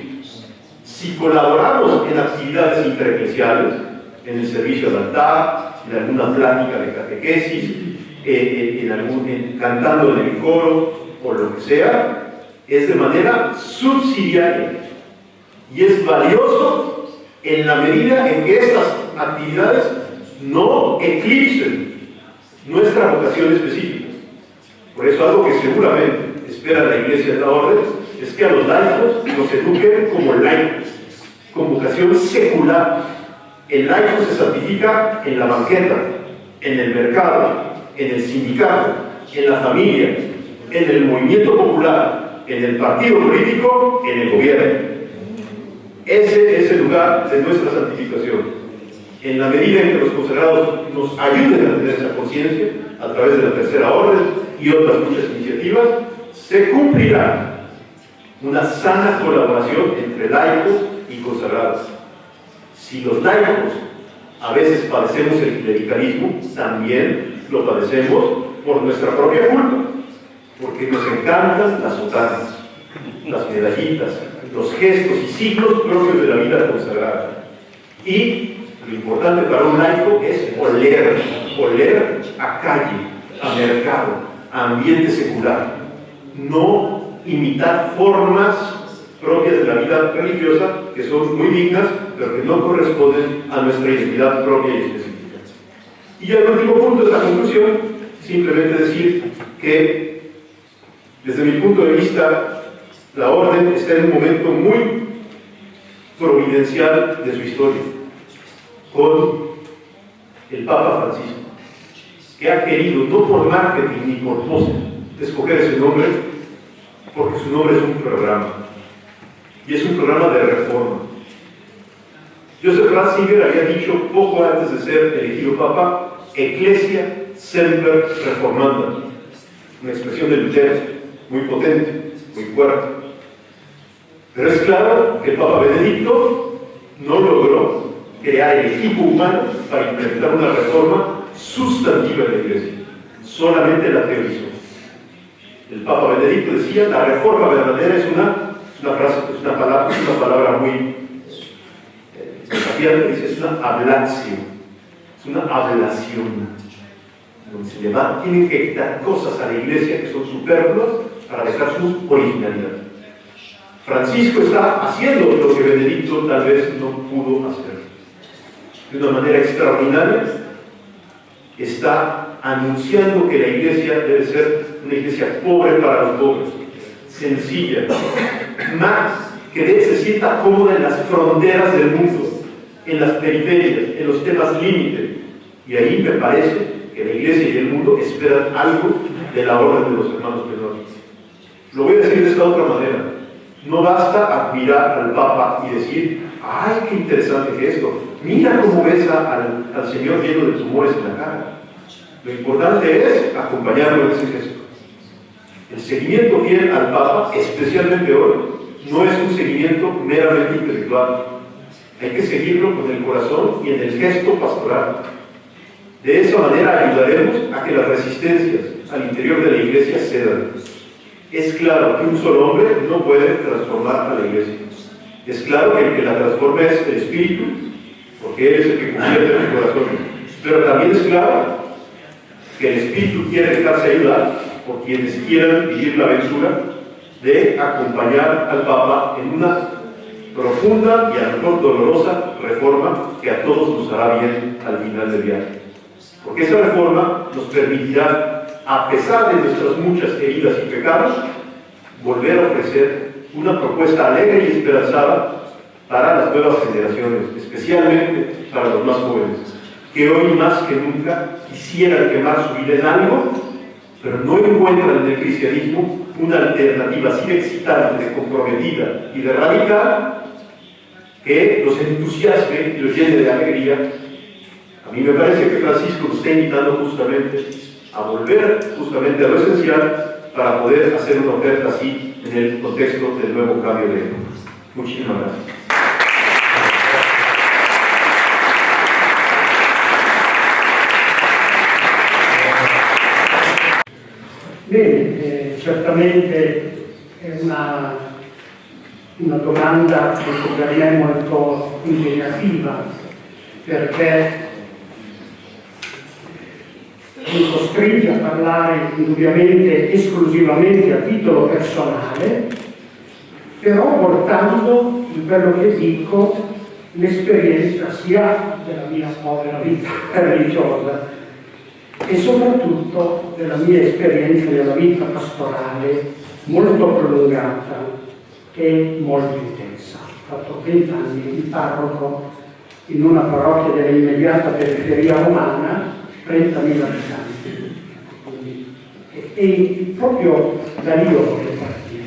Si colaboramos en actividades intraeclesiales, en el servicio al altar, en alguna plática de catequesis, cantando en el coro o lo que sea, es de manera subsidiaria y es valioso en la medida en que estas actividades no eclipsen nuestra vocación específica. Por eso algo que seguramente espera la Iglesia de la Orden es que a los laicos los eduquen como laicos, con vocación secular. El laico se santifica en la banqueta, en el mercado, en el sindicato, en la familia, en el movimiento popular, en el partido político, en el gobierno. Ese es el lugar de nuestra santificación. En la medida en que los consagrados nos ayuden a tener esa conciencia, a través de la Tercera Orden y otras muchas iniciativas, se cumplirá una sana colaboración entre laicos y consagrados. Si los laicos a veces padecemos el clericalismo, también lo padecemos por nuestra propia culpa, porque nos encantan las sotanas, las medallitas, los gestos y signos propios de la vida consagrada. Y lo importante para un laico es oler a calle, a mercado, a ambiente secular, no imitar formas propias de la vida religiosa que son muy dignas, pero que no corresponden a nuestra identidad propia y específica. Y el último punto de la conclusión, simplemente decir que desde mi punto de vista La orden está en un momento muy providencial de su historia, con el Papa Francisco, que ha querido, no por marketing ni por pose, escoger ese nombre, porque su nombre es un programa, y es un programa de reforma. Joseph Ratzinger había dicho poco antes de ser elegido Papa, Ecclesia semper reformanda, una expresión de Lutero muy potente, muy fuerte. Pero es claro que el Papa Benedicto no logró crear el equipo humano para implementar una reforma sustantiva en la Iglesia, solamente la teorizó. El Papa Benedicto decía, la reforma verdadera es una palabra muy desafiante, dice, es una ablación, es una ablación, donde se le va, tienen que quitar cosas a la Iglesia que son superfluas para dejar su originalidad. Francisco está haciendo lo que Benedicto tal vez no pudo hacer. De una manera extraordinaria, está anunciando que la Iglesia debe ser una Iglesia pobre para los pobres, sencilla, más que se sienta cómoda en las fronteras del mundo, en las periferias, en los temas límites. Y ahí me parece que la Iglesia y el mundo esperan algo de la orden de los hermanos menores. Lo voy a decir de esta otra manera. No basta admirar al Papa y decir, ¡ay, qué interesante que esto! Mira cómo besa al Señor lleno de tumores en la cara. Lo importante es acompañarlo en ese gesto. El seguimiento fiel al Papa, especialmente hoy, no es un seguimiento meramente intelectual. Hay que seguirlo con el corazón y en el gesto pastoral. De esa manera ayudaremos a que las resistencias al interior de la Iglesia cedan. Es claro que un solo hombre no puede transformar a la Iglesia. Es claro que el que la transforma es el Espíritu, porque Él es el que convierte en el corazón. Pero también es claro que el Espíritu quiere dejarse ayudar por quienes quieran vivir la aventura de acompañar al Papa en una profunda y a lo mejor dolorosa reforma que a todos nos hará bien al final del viaje. Porque esa reforma nos permitirá, a pesar de nuestras muchas heridas y pecados, volver a ofrecer una propuesta alegre y esperanzada para las nuevas generaciones, especialmente para los más jóvenes, que hoy más que nunca quisieran quemar su vida en algo, pero no encuentran en el cristianismo una alternativa así excitante, comprometida y de radical que los entusiasme y los llene de alegría. A mí me parece que Francisco nos está invitando justamente a volver justamente a lo esencial para poder hacer una oferta así en el contexto del nuevo cambio de época. Muchísimas gracias. Bene, certamente è una domanda che per me è molto impegnativa, perché mi costringe a parlare indubbiamente esclusivamente a titolo personale, però portando in quello che dico l'esperienza sia della mia povera vita religiosa e soprattutto della mia esperienza della vita pastorale molto prolungata e molto intensa. Ho fatto 20 anni di parroco in una parrocchia dell'immediata periferia romana, 30.000 abitanti. E proprio da lì ho voluto partire,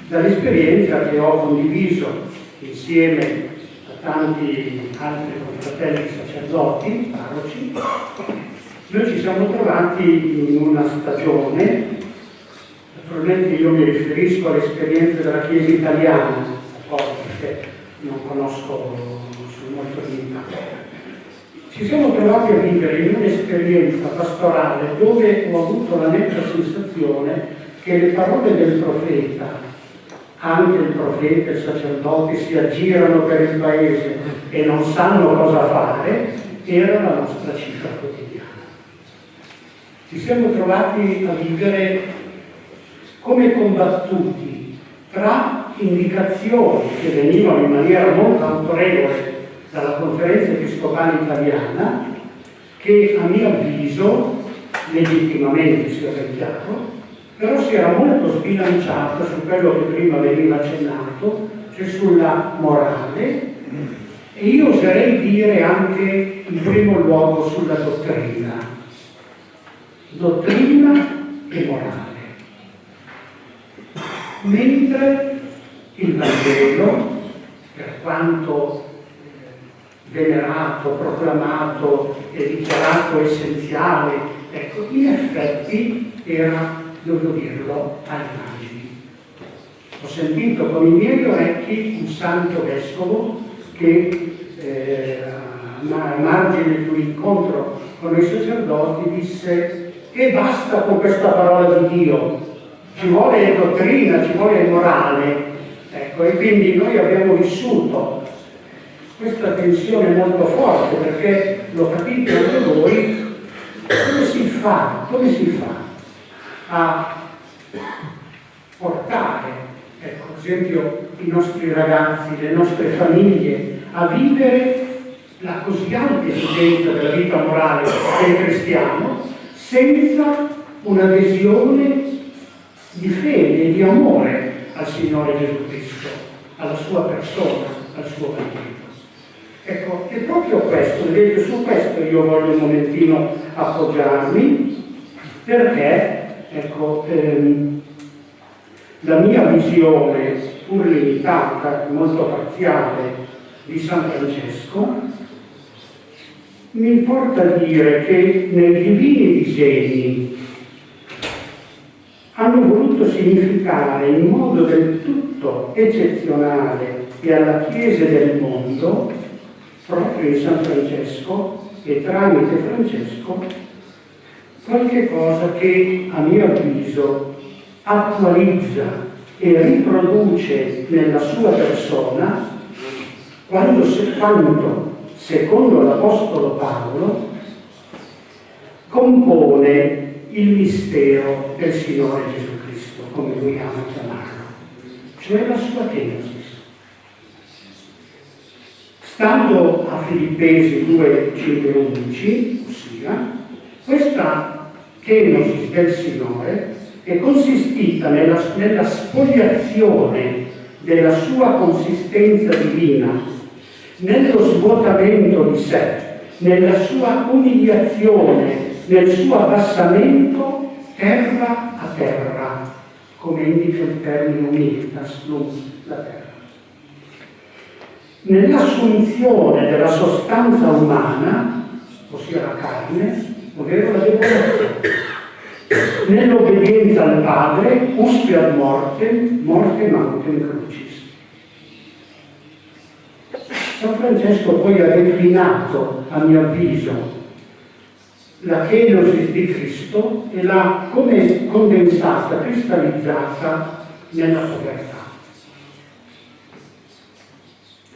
dall'esperienza che ho condiviso insieme a tanti altri confratelli sacerdoti, parroci. Noi ci siamo trovati in una stagione, naturalmente io mi riferisco all'esperienza della Chiesa italiana, perché non conosco, non sono molto limitato. Ci siamo trovati a vivere in un'esperienza pastorale dove ho avuto la netta sensazione che le parole del profeta, anche il profeta e i sacerdoti si aggirano per il paese e non sanno cosa fare, era la nostra cifra quotidiana. Ci siamo trovati a vivere come combattuti tra indicazioni che venivano in maniera molto autorevole dalla Conferenza Episcopale Italiana, che a mio avviso, legittimamente sia ben chiaro, però si era molto sbilanciata su quello che prima veniva accennato, cioè sulla morale, e io oserei dire anche in primo luogo sulla dottrina e morale. Mentre il Vangelo, per quanto venerato, proclamato e dichiarato essenziale, ecco, in effetti era, devo dirlo, ai margini. Ho sentito con i miei orecchi un santo vescovo che a margine di un incontro con i sacerdoti disse: e basta con questa parola di Dio, ci vuole dottrina, ci vuole morale. Ecco, e quindi noi abbiamo vissuto questa tensione molto forte, perché lo capite anche voi, come si fa a portare, ecco, ad esempio, i nostri ragazzi, le nostre famiglie a vivere la così alta esigenza della vita morale del cristiano senza un'adesione di fede e di amore al Signore Gesù Cristo, alla sua persona, al suo Vangelo. Ecco, è proprio questo, vedete, su questo io voglio un momentino appoggiarmi, perché, ecco, la mia visione, pur limitata, molto parziale, di San Francesco, mi importa dire che nei divini disegni hanno voluto significare in modo del tutto eccezionale e alla Chiesa del mondo, proprio in San Francesco e tramite Francesco, qualche cosa che a mio avviso attualizza e riproduce nella sua persona quanto secondo l'Apostolo Paolo compone il mistero del Signore Gesù Cristo, come lui ama chiamarlo, cioè la sua kenosis. Stando a Filippesi 2, 5, 11, ossia, questa kenosis del Signore è consistita nella spoliazione della sua consistenza divina, nello svuotamento di sé, nella sua umiliazione, nel suo abbassamento terra a terra, come indica il termine humilitas, la terra. Nell'assunzione della sostanza umana, ossia la carne, ovvero la debolezza, nell'obbedienza al Padre, usque ad mortem autem crucis. San Francesco poi ha declinato, a mio avviso, la kenosis di Cristo e l'ha come condensata, cristallizzata nella povertà.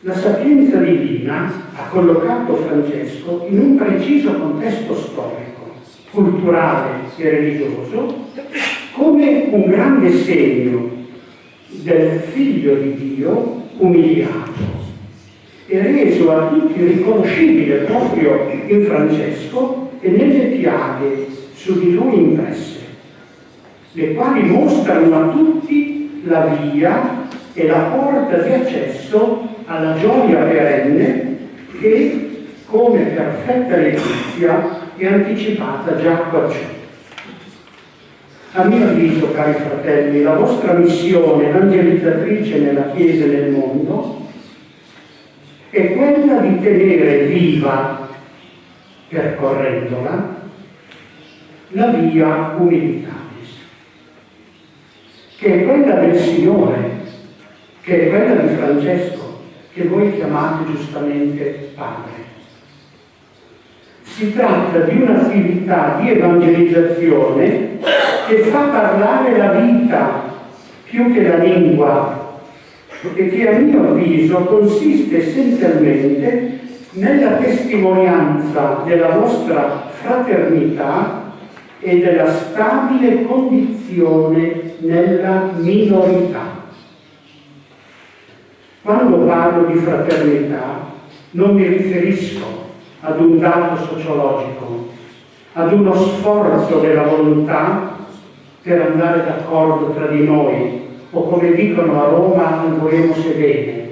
La sapienza divina ha collocato Francesco in un preciso contesto storico, culturale e religioso, come un grande segno del Figlio di Dio umiliato e reso a tutti riconoscibile proprio in Francesco e nelle piaghe su di lui impresse, le quali mostrano a tutti la via e la porta di accesso alla gioia perenne che, come perfetta letizia, è anticipata già quaggiù. A mio avviso, cari fratelli, la vostra missione evangelizzatrice nella Chiesa e nel mondo è quella di tenere viva, percorrendola, la via umilitatis, che è quella del Signore, che è quella di Francesco, che voi chiamate giustamente Padre. Si tratta di un'attività di evangelizzazione che fa parlare la vita più che la lingua, e che a mio avviso consiste essenzialmente nella testimonianza della vostra fraternità e della stabile condizione nella minorità. Quando parlo di fraternità non mi riferisco ad un dato sociologico, ad uno sforzo della volontà per andare d'accordo tra di noi, o come dicono a Roma, non volemo se bene.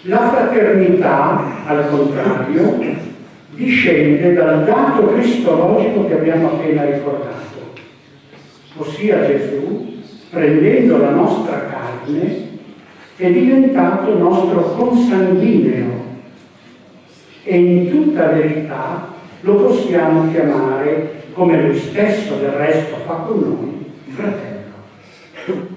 La fraternità, al contrario, discende dal dato cristologico che abbiamo appena ricordato, ossia Gesù, prendendo la nostra carne, è diventato nostro consanguineo e in tutta verità lo possiamo chiamare, come lui stesso del resto fa con noi, fratello.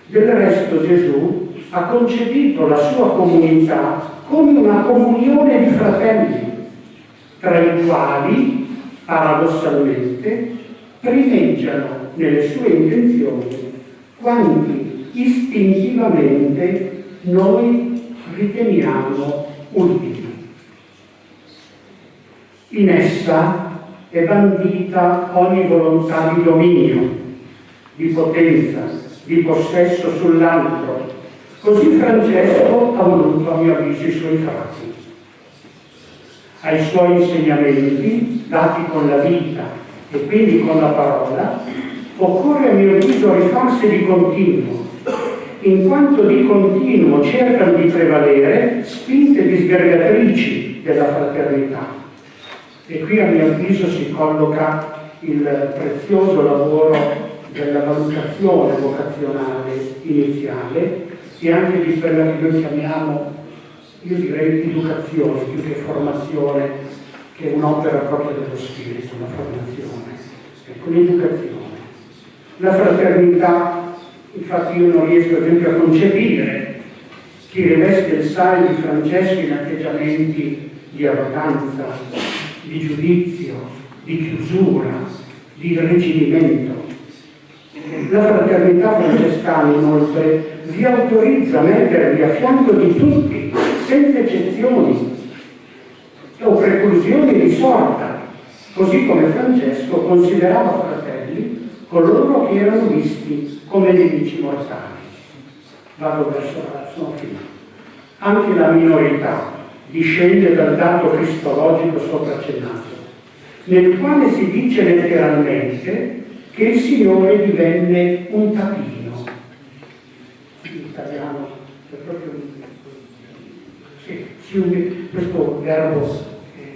Del resto Gesù ha concepito la sua comunità come una comunione di fratelli, tra i quali, paradossalmente, primeggiano nelle sue intenzioni quanti istintivamente noi riteniamo ultimi. In essa è bandita ogni volontà di dominio, di potenza, di possesso sull'altro. Così Francesco ha voluto, a mio avviso, i suoi frati. Ai suoi insegnamenti, dati con la vita e quindi con la parola, occorre a mio avviso rifarsi di continuo, in quanto di continuo cercano di prevalere spinte disgregatrici della fraternità. E qui a mio avviso si colloca il prezioso lavoro della valutazione vocazionale iniziale e anche di quella che noi chiamiamo, io direi, educazione più che formazione, che è un'opera proprio dello spirito, una formazione. Ecco, l'educazione. La fraternità, infatti io non riesco ad esempio a concepire chi riveste il sale di Francesco in atteggiamenti di arroganza, di giudizio, di chiusura, di irrigidimento. La fraternità francescana inoltre vi autorizza a mettervi a fianco di tutti, senza eccezioni o preclusioni di sorta, così come Francesco considerava fratelli coloro che erano visti come nemici mortali. Vado verso la fine. Anche la minorità discende dal dato cristologico sopra accennato, nel quale si dice letteralmente che il Signore divenne un tapino. In italiano è proprio questo verbo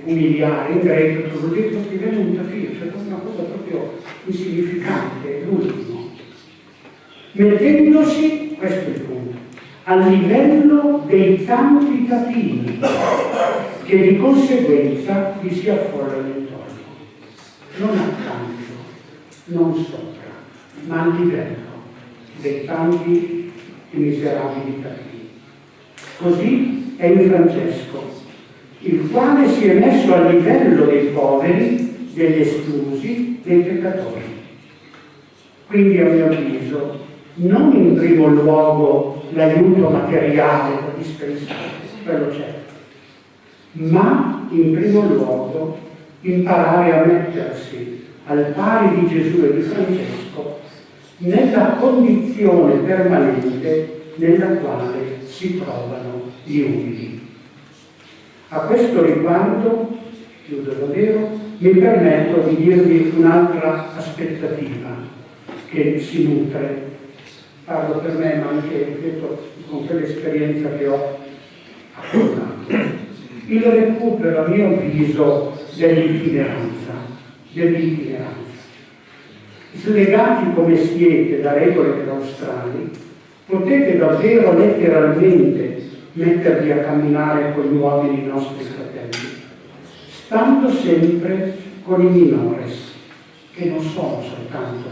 umiliare in greco vuol dire che divenne un tapino, cioè una cosa proprio insignificante, l'ultimo. Mettendosi, questo è il punto, a livello dei tanti tapini che di conseguenza vi si affollano intorno, non accanto, non sopra, ma a livello dei tanti e miserabili tapini. Così è in Francesco, il quale si è messo a livello dei poveri, degli esclusi, dei peccatori. Quindi, a mio avviso, non in primo luogo l'aiuto materiale da dispensare, quello certo, ma in primo luogo imparare a mettersi al pari di Gesù e di Francesco nella condizione permanente nella quale si trovano gli umili. A questo riguardo, chiudo davvero, mi permetto di dirvi un'altra aspettativa che si nutre, parlo per me ma anche, ripeto, con quell'esperienza che ho affrontato. Il recupero, a mio avviso, dell'itineranza. Slegati come siete da regole claustrali, potete davvero letteralmente mettervi a camminare con gli uomini nostri fratelli, stando sempre con i minores, che non sono soltanto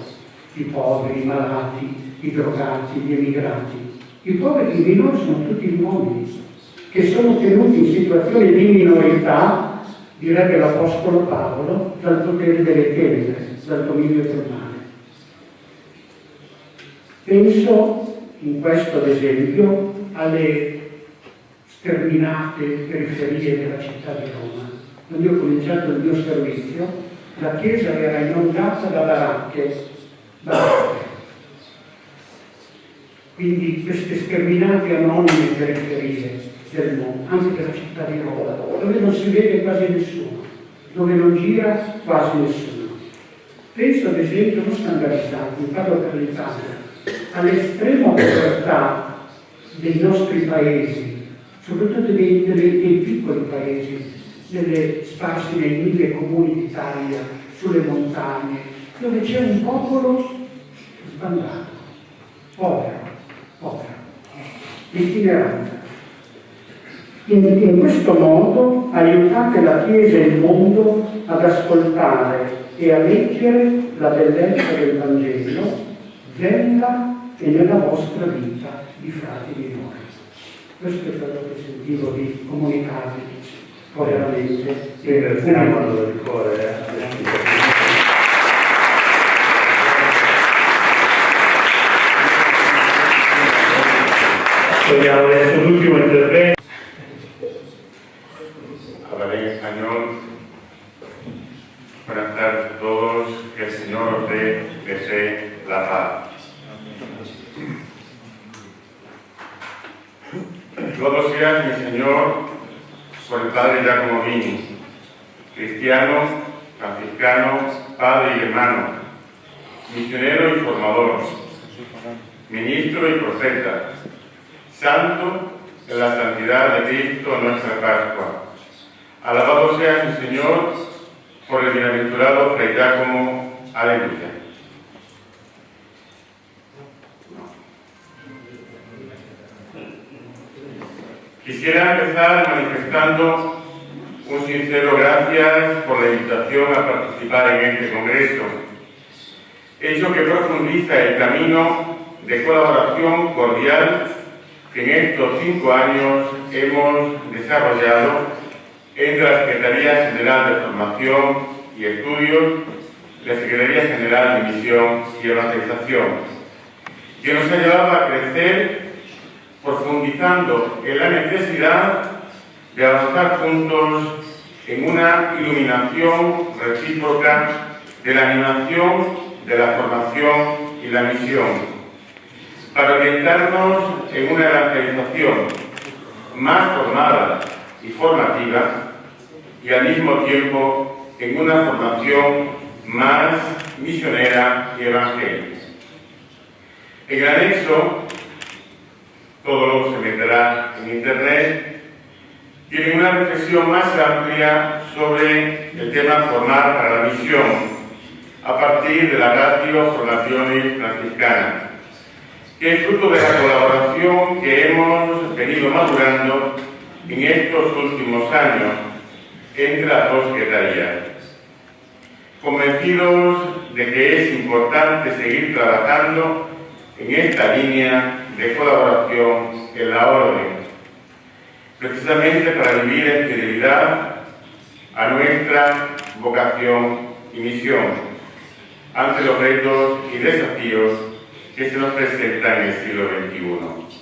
i poveri, i malati, i drogati, gli emigrati. I poveri, i minori sono tutti gli uomini, che sono tenuti in situazioni di minorità, direbbe l'Apostolo Paolo, dal potere delle tenebre, dal dominio del male. Penso in questo, ad esempio, alle sterminate periferie della città di Roma. Quando io ho cominciato il mio servizio, la chiesa era inondata da baracche. Quindi queste sterminate anonime periferie del mondo, anche della città di Roma, dove non si vede quasi nessuno, dove non gira quasi nessuno. Penso ad esempio, non scandalizzato, mi parlo per l'Italia, all'estrema povertà dei nostri paesi, soprattutto dei piccoli paesi, sparsi nei 1000 comuni d'Italia, sulle montagne, dove c'è un popolo sbandato, povero, itinerante. In questo modo aiutate la Chiesa e il mondo ad ascoltare e a leggere la bellezza del Vangelo della e nella vostra vita di frati minori. Questo è quello che sentivo di comunicarvi veramente. Ringraziamo di cuore. Togliamo adesso l'ultimo intervento. Hablaré en español. Buenas tardes a todos, que el Señor os desee la paz. Loado sea mi Señor por el Padre Giacomo Mini, cristiano, franciscano, padre y hermano, misionero y formador, ministro y profeta, santo en la santidad de Cristo nuestra Pascua. Alabado sea mi Señor por el bienaventurado Fray Giacomo. Aleluya. Quisiera empezar manifestando un sincero gracias por la invitación a participar en este congreso, hecho que profundiza el camino de colaboración cordial que en estos 5 años hemos desarrollado entre la Secretaría General de Formación y Estudios, la Secretaría General de Misión y Evangelización, que nos ha llevado a crecer profundizando en la necesidad de avanzar juntos en una iluminación recíproca de la animación, de la formación y la misión, para orientarnos en una evangelización más formada y formativa y al mismo tiempo en una formación más misionera y evangélica. En el anexo, todo lo que se meterá en internet, tiene una reflexión más amplia sobre el tema formar para la misión a partir de la ratio Formaciones Franciscanas, que es fruto de la colaboración que hemos venido madurando en estos últimos años entre las dos secretarías, convencidos de que es importante seguir trabajando en esta línea de colaboración en la orden, precisamente para vivir en fidelidad a nuestra vocación y misión ante los retos y desafíos que se nos presentan en el siglo XXI.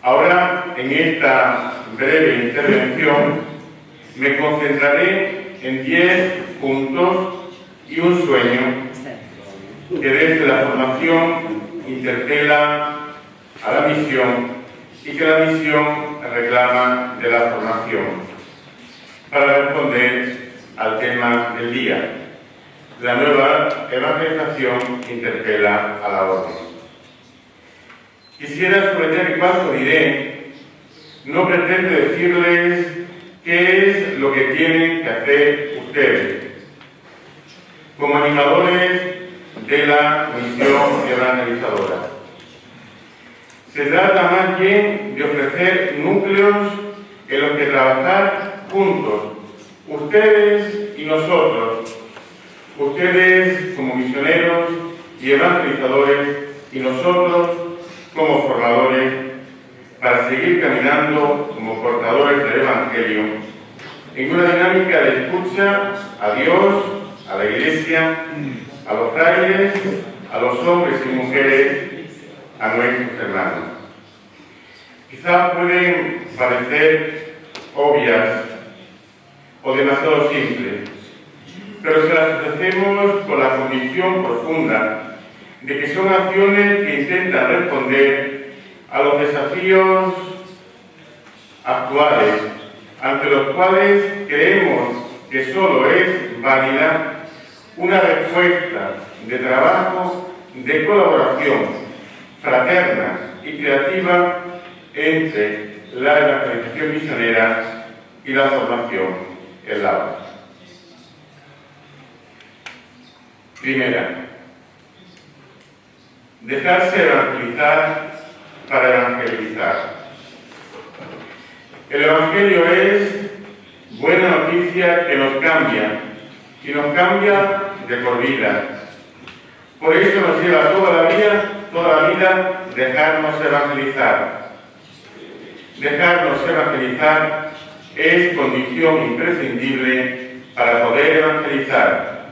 Ahora, en esta breve intervención, me concentraré en 10 puntos y un sueño que desde la formación interpela a la misión y que la misión reclama de la formación, para responder al tema del día. La nueva evangelización interpela a la orden. Quisiera subrayar que cuando diré, no pretendo decirles qué es lo que tienen que hacer ustedes, como animadores de la misión evangelizadora. Se trata más bien de ofrecer núcleos en los que trabajar juntos, ustedes y nosotros, ustedes como misioneros y evangelizadores y nosotros como formadores, para seguir caminando como portadores del Evangelio en una dinámica de escucha a Dios, a la Iglesia, a los frailes, a los hombres y mujeres, a nuestros hermanos. Quizás pueden parecer obvias o demasiado simples, pero se las ofrecemos con la convicción profunda de que son acciones que intentan responder a los desafíos actuales, ante los cuales creemos que solo es válida una respuesta de trabajo, de colaboración fraterna y creativa entre la evangelización misionera y la formación en la aula. Primera, dejarse evangelizar para evangelizar. El Evangelio es buena noticia que nos cambia, y nos cambia de por vida. Por eso nos lleva toda la vida dejarnos evangelizar. Dejarnos evangelizar es condición imprescindible para poder evangelizar.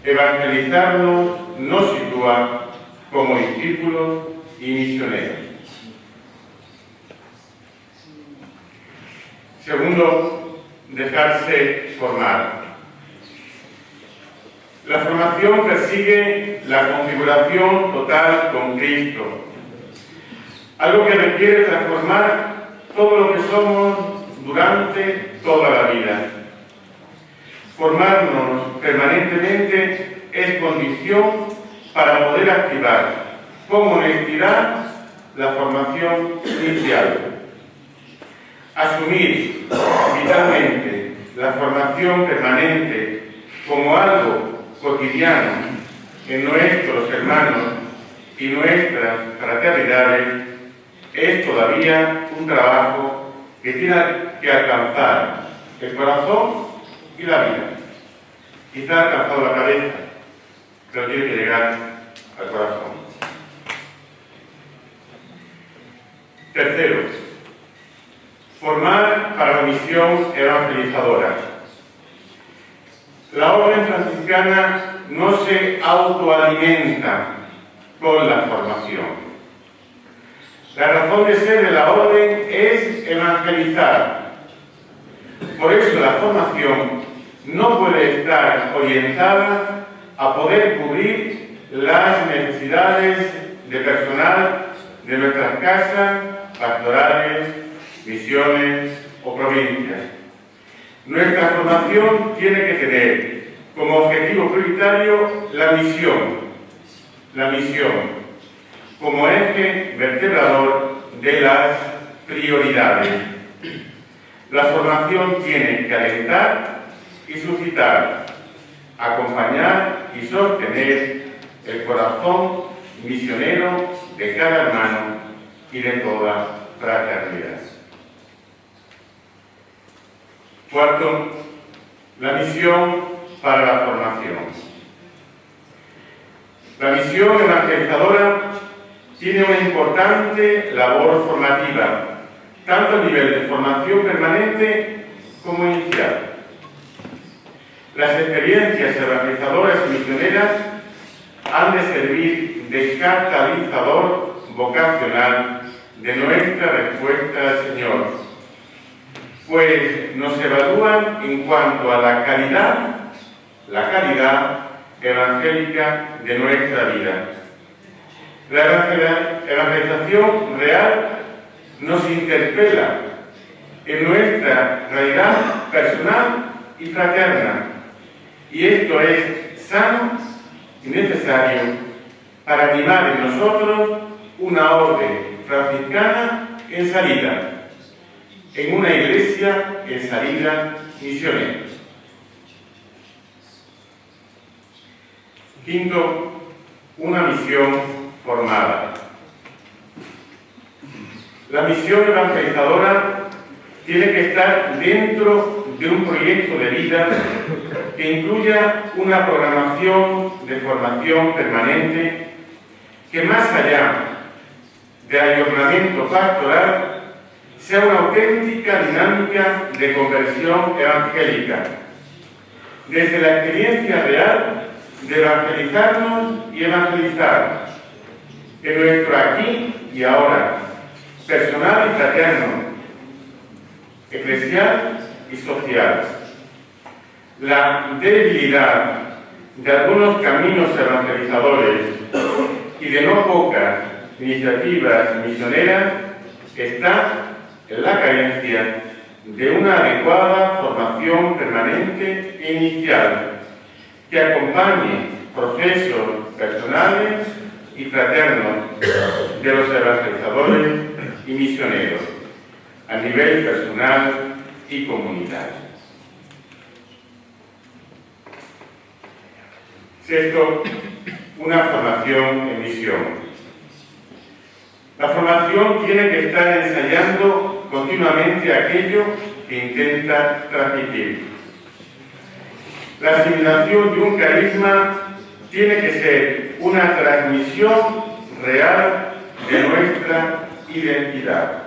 Evangelizarnos nos sitúa como discípulos y misioneros. Segundo, dejarse formar. La formación persigue la configuración total con Cristo, algo que requiere transformar todo lo que somos durante toda la vida. Formarnos permanentemente es condición para poder activar con honestidad la formación inicial. Asumir vitalmente la formación permanente como algo cotidiano en nuestros hermanos y nuestras fraternidades es todavía un trabajo que tiene que alcanzar el corazón y la vida. Quizá ha alcanzado la cabeza, pero tiene que llegar al corazón. Tercero, formar para la misión evangelizadora. La orden franciscana no se autoalimenta con la formación. La razón de ser de la orden es evangelizar. Por eso la formación no puede estar orientada a poder cubrir las necesidades de personal de nuestras casas, pastorales, misiones o provincias. Nuestra formación tiene que tener como objetivo prioritario la misión como eje vertebrador de las prioridades. La formación tiene que alentar y suscitar, acompañar y sostener el corazón misionero de cada hermano y de toda fraternidad. Cuarto, la misión para la formación. La misión evangelizadora tiene una importante labor formativa, tanto a nivel de formación permanente como inicial. Las experiencias evangelizadoras y misioneras han de servir de catalizador vocacional de nuestra respuesta al Señor, pues nos evalúan en cuanto a la calidad evangélica de nuestra vida. La evangelización real nos interpela en nuestra realidad personal y fraterna, y esto es sano y necesario para animar en nosotros una orden franciscana en salida, en una iglesia en salida misionera. Quinto, una misión formada. La misión evangelizadora tiene que estar dentro de un proyecto de vida que incluya una programación de formación permanente que, más allá del ayornamiento pastoral, sea una auténtica dinámica de conversión evangélica, desde la experiencia real de evangelizarnos y evangelizar, en nuestro aquí y ahora, personal y fraterno, eclesial y social. La debilidad de algunos caminos evangelizadores y de no pocas iniciativas misioneras está en la carencia de una adecuada formación permanente e inicial, que acompañe procesos personales y fraternos de los evangelizadores y misioneros a nivel personal y comunitario. Sexto, una formación en misión. La formación tiene que estar ensayando continuamente aquello que intenta transmitir. La asimilación de un carisma tiene que ser una transmisión real de nuestra identidad.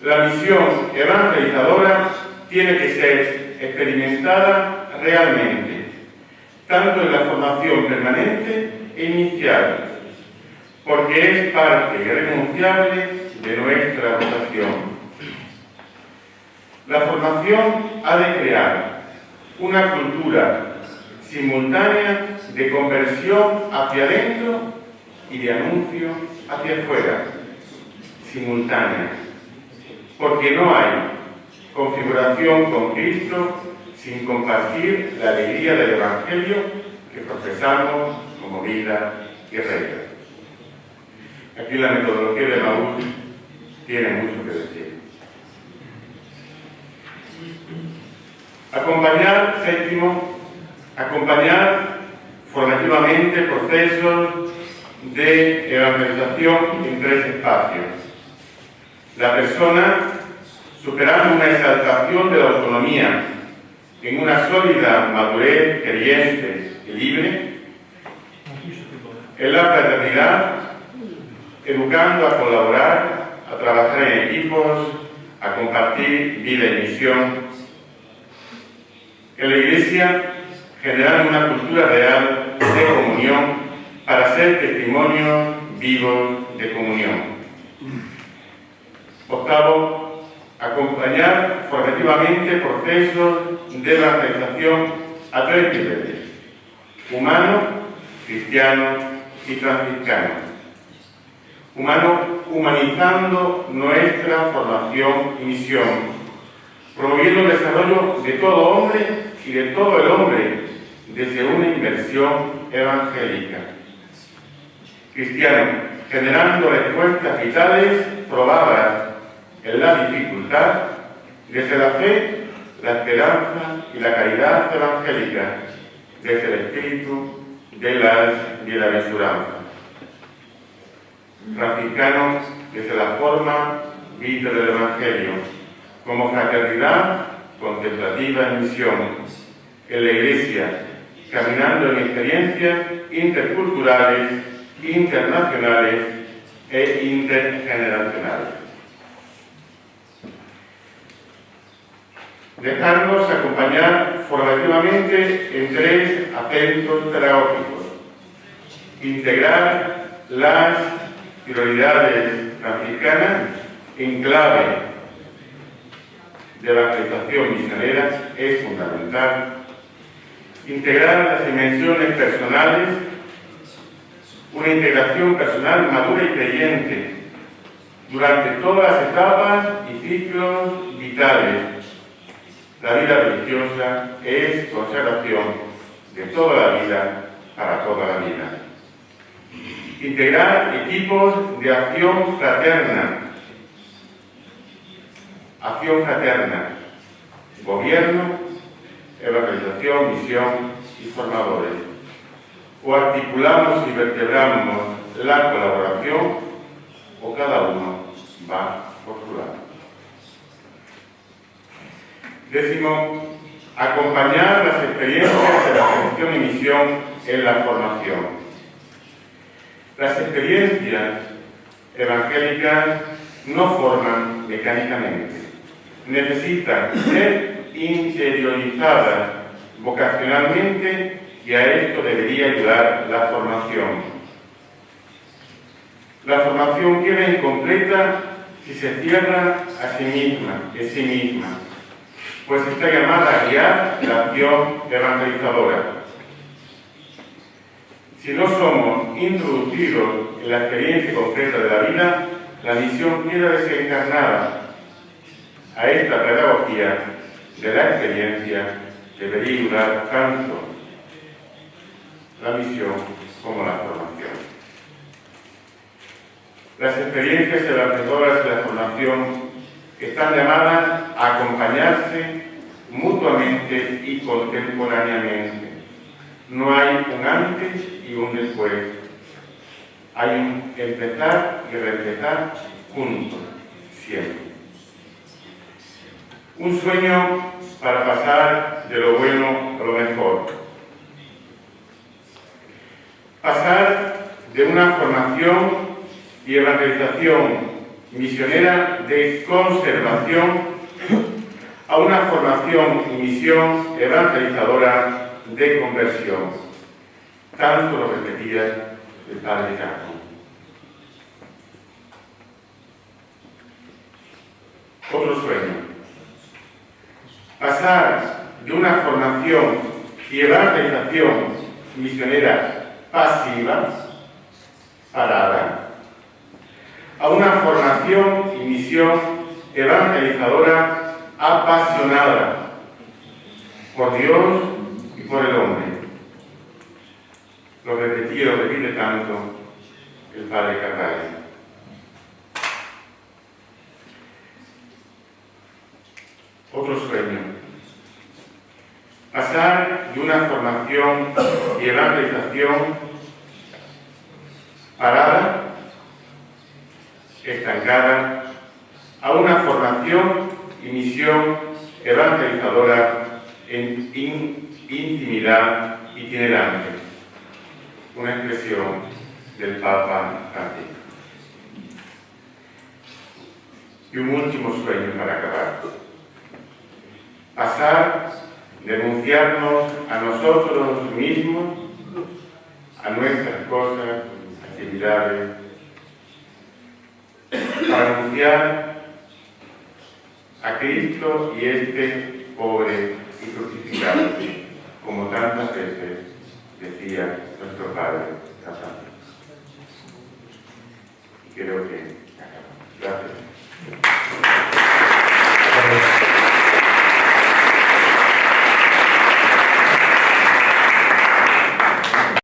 La misión evangelizadora tiene que ser experimentada realmente, tanto en la formación permanente e inicial, porque es parte irrenunciable de nuestra vocación. La formación ha de crear una cultura simultánea de conversión hacia adentro y de anuncio hacia afuera, simultánea, porque no hay configuración con Cristo sin compartir la alegría del Evangelio que profesamos como vida y regla. Aquí la metodología de Maús tiene mucho que decir. Séptimo, acompañar formativamente procesos de evangelización en 3 espacios. La persona, superando una exaltación de la autonomía en una sólida madurez creyente y libre. En la fraternidad, educando a colaborar, a trabajar en equipos, a compartir vida y misión. En la Iglesia, generando una cultura real de comunión para ser testimonios vivos de comunión. Octavo, acompañar formativamente procesos de evangelización a 3 niveles: humano, cristiano y franciscano. Humano, humanizando nuestra formación y misión, promoviendo el desarrollo de todo hombre y de todo el hombre desde una inversión evangélica. Cristiano, generando respuestas vitales probadas en la dificultad, desde la fe, la esperanza y la caridad evangélica, desde el espíritu de las bienaventuranzas. Franciscano, desde la forma vida del Evangelio, como fraternidad contemplativa en misión, en la Iglesia, caminando en experiencias interculturales, internacionales e intergeneracionales. Dejarnos acompañar formativamente en 3 acentos pedagógicos: integrar las prioridades franciscanas en clave de evangelización misionera es fundamental. Integrar las dimensiones personales, una integración personal madura y creyente durante todas las etapas y ciclos vitales. La vida religiosa es consagración de toda la vida para toda la vida. Integrar equipos de acción fraterna, gobierno, evangelización, misión y formadores. O articulamos y vertebramos la colaboración, o cada uno va por su lado. Décimo, acompañar las experiencias de la gestión y misión en la formación. Las experiencias evangélicas no forman mecánicamente, necesitan ser interiorizadas vocacionalmente y a esto debería ayudar la formación. La formación queda incompleta si se cierra a sí misma, en sí misma, pues está llamada a guiar la acción evangelizadora. Si no somos introducidos en la experiencia concreta de la vida, la misión queda desencarnada. A esta pedagogía de la experiencia debería durar tanto la misión como la formación. Las experiencias evaluadoras de la formación están llamadas a acompañarse mutuamente y contemporáneamente. No hay un antes y un después. Hay un empezar y reempezar juntos, siempre. Un sueño para pasar de lo bueno a lo mejor. Pasar de una formación y evangelización misionera de conservación a una formación y misión evangelizadora de conversión. Tanto lo repetía el padre Jacob. Otro sueño. Pasar de una formación y evangelización misionera pasiva, parada, a una formación y misión evangelizadora apasionada por Dios y por el hombre. Lo repetía, lo repite tanto el padre Carvalho. Otro sueño. Pasar de una formación y evangelización parada, estancada, a una formación y misión evangelizadora en intimidad itinerante. Una expresión del Papa Francisco. Y un último sueño para acabar. Pasar de denunciarnos a nosotros mismos, a nuestras cosas, actividades, para anunciar a Cristo y este pobre y crucificado, como tantas veces decía nuestro Padre San Francisco. Y creo que acabamos. Gracias.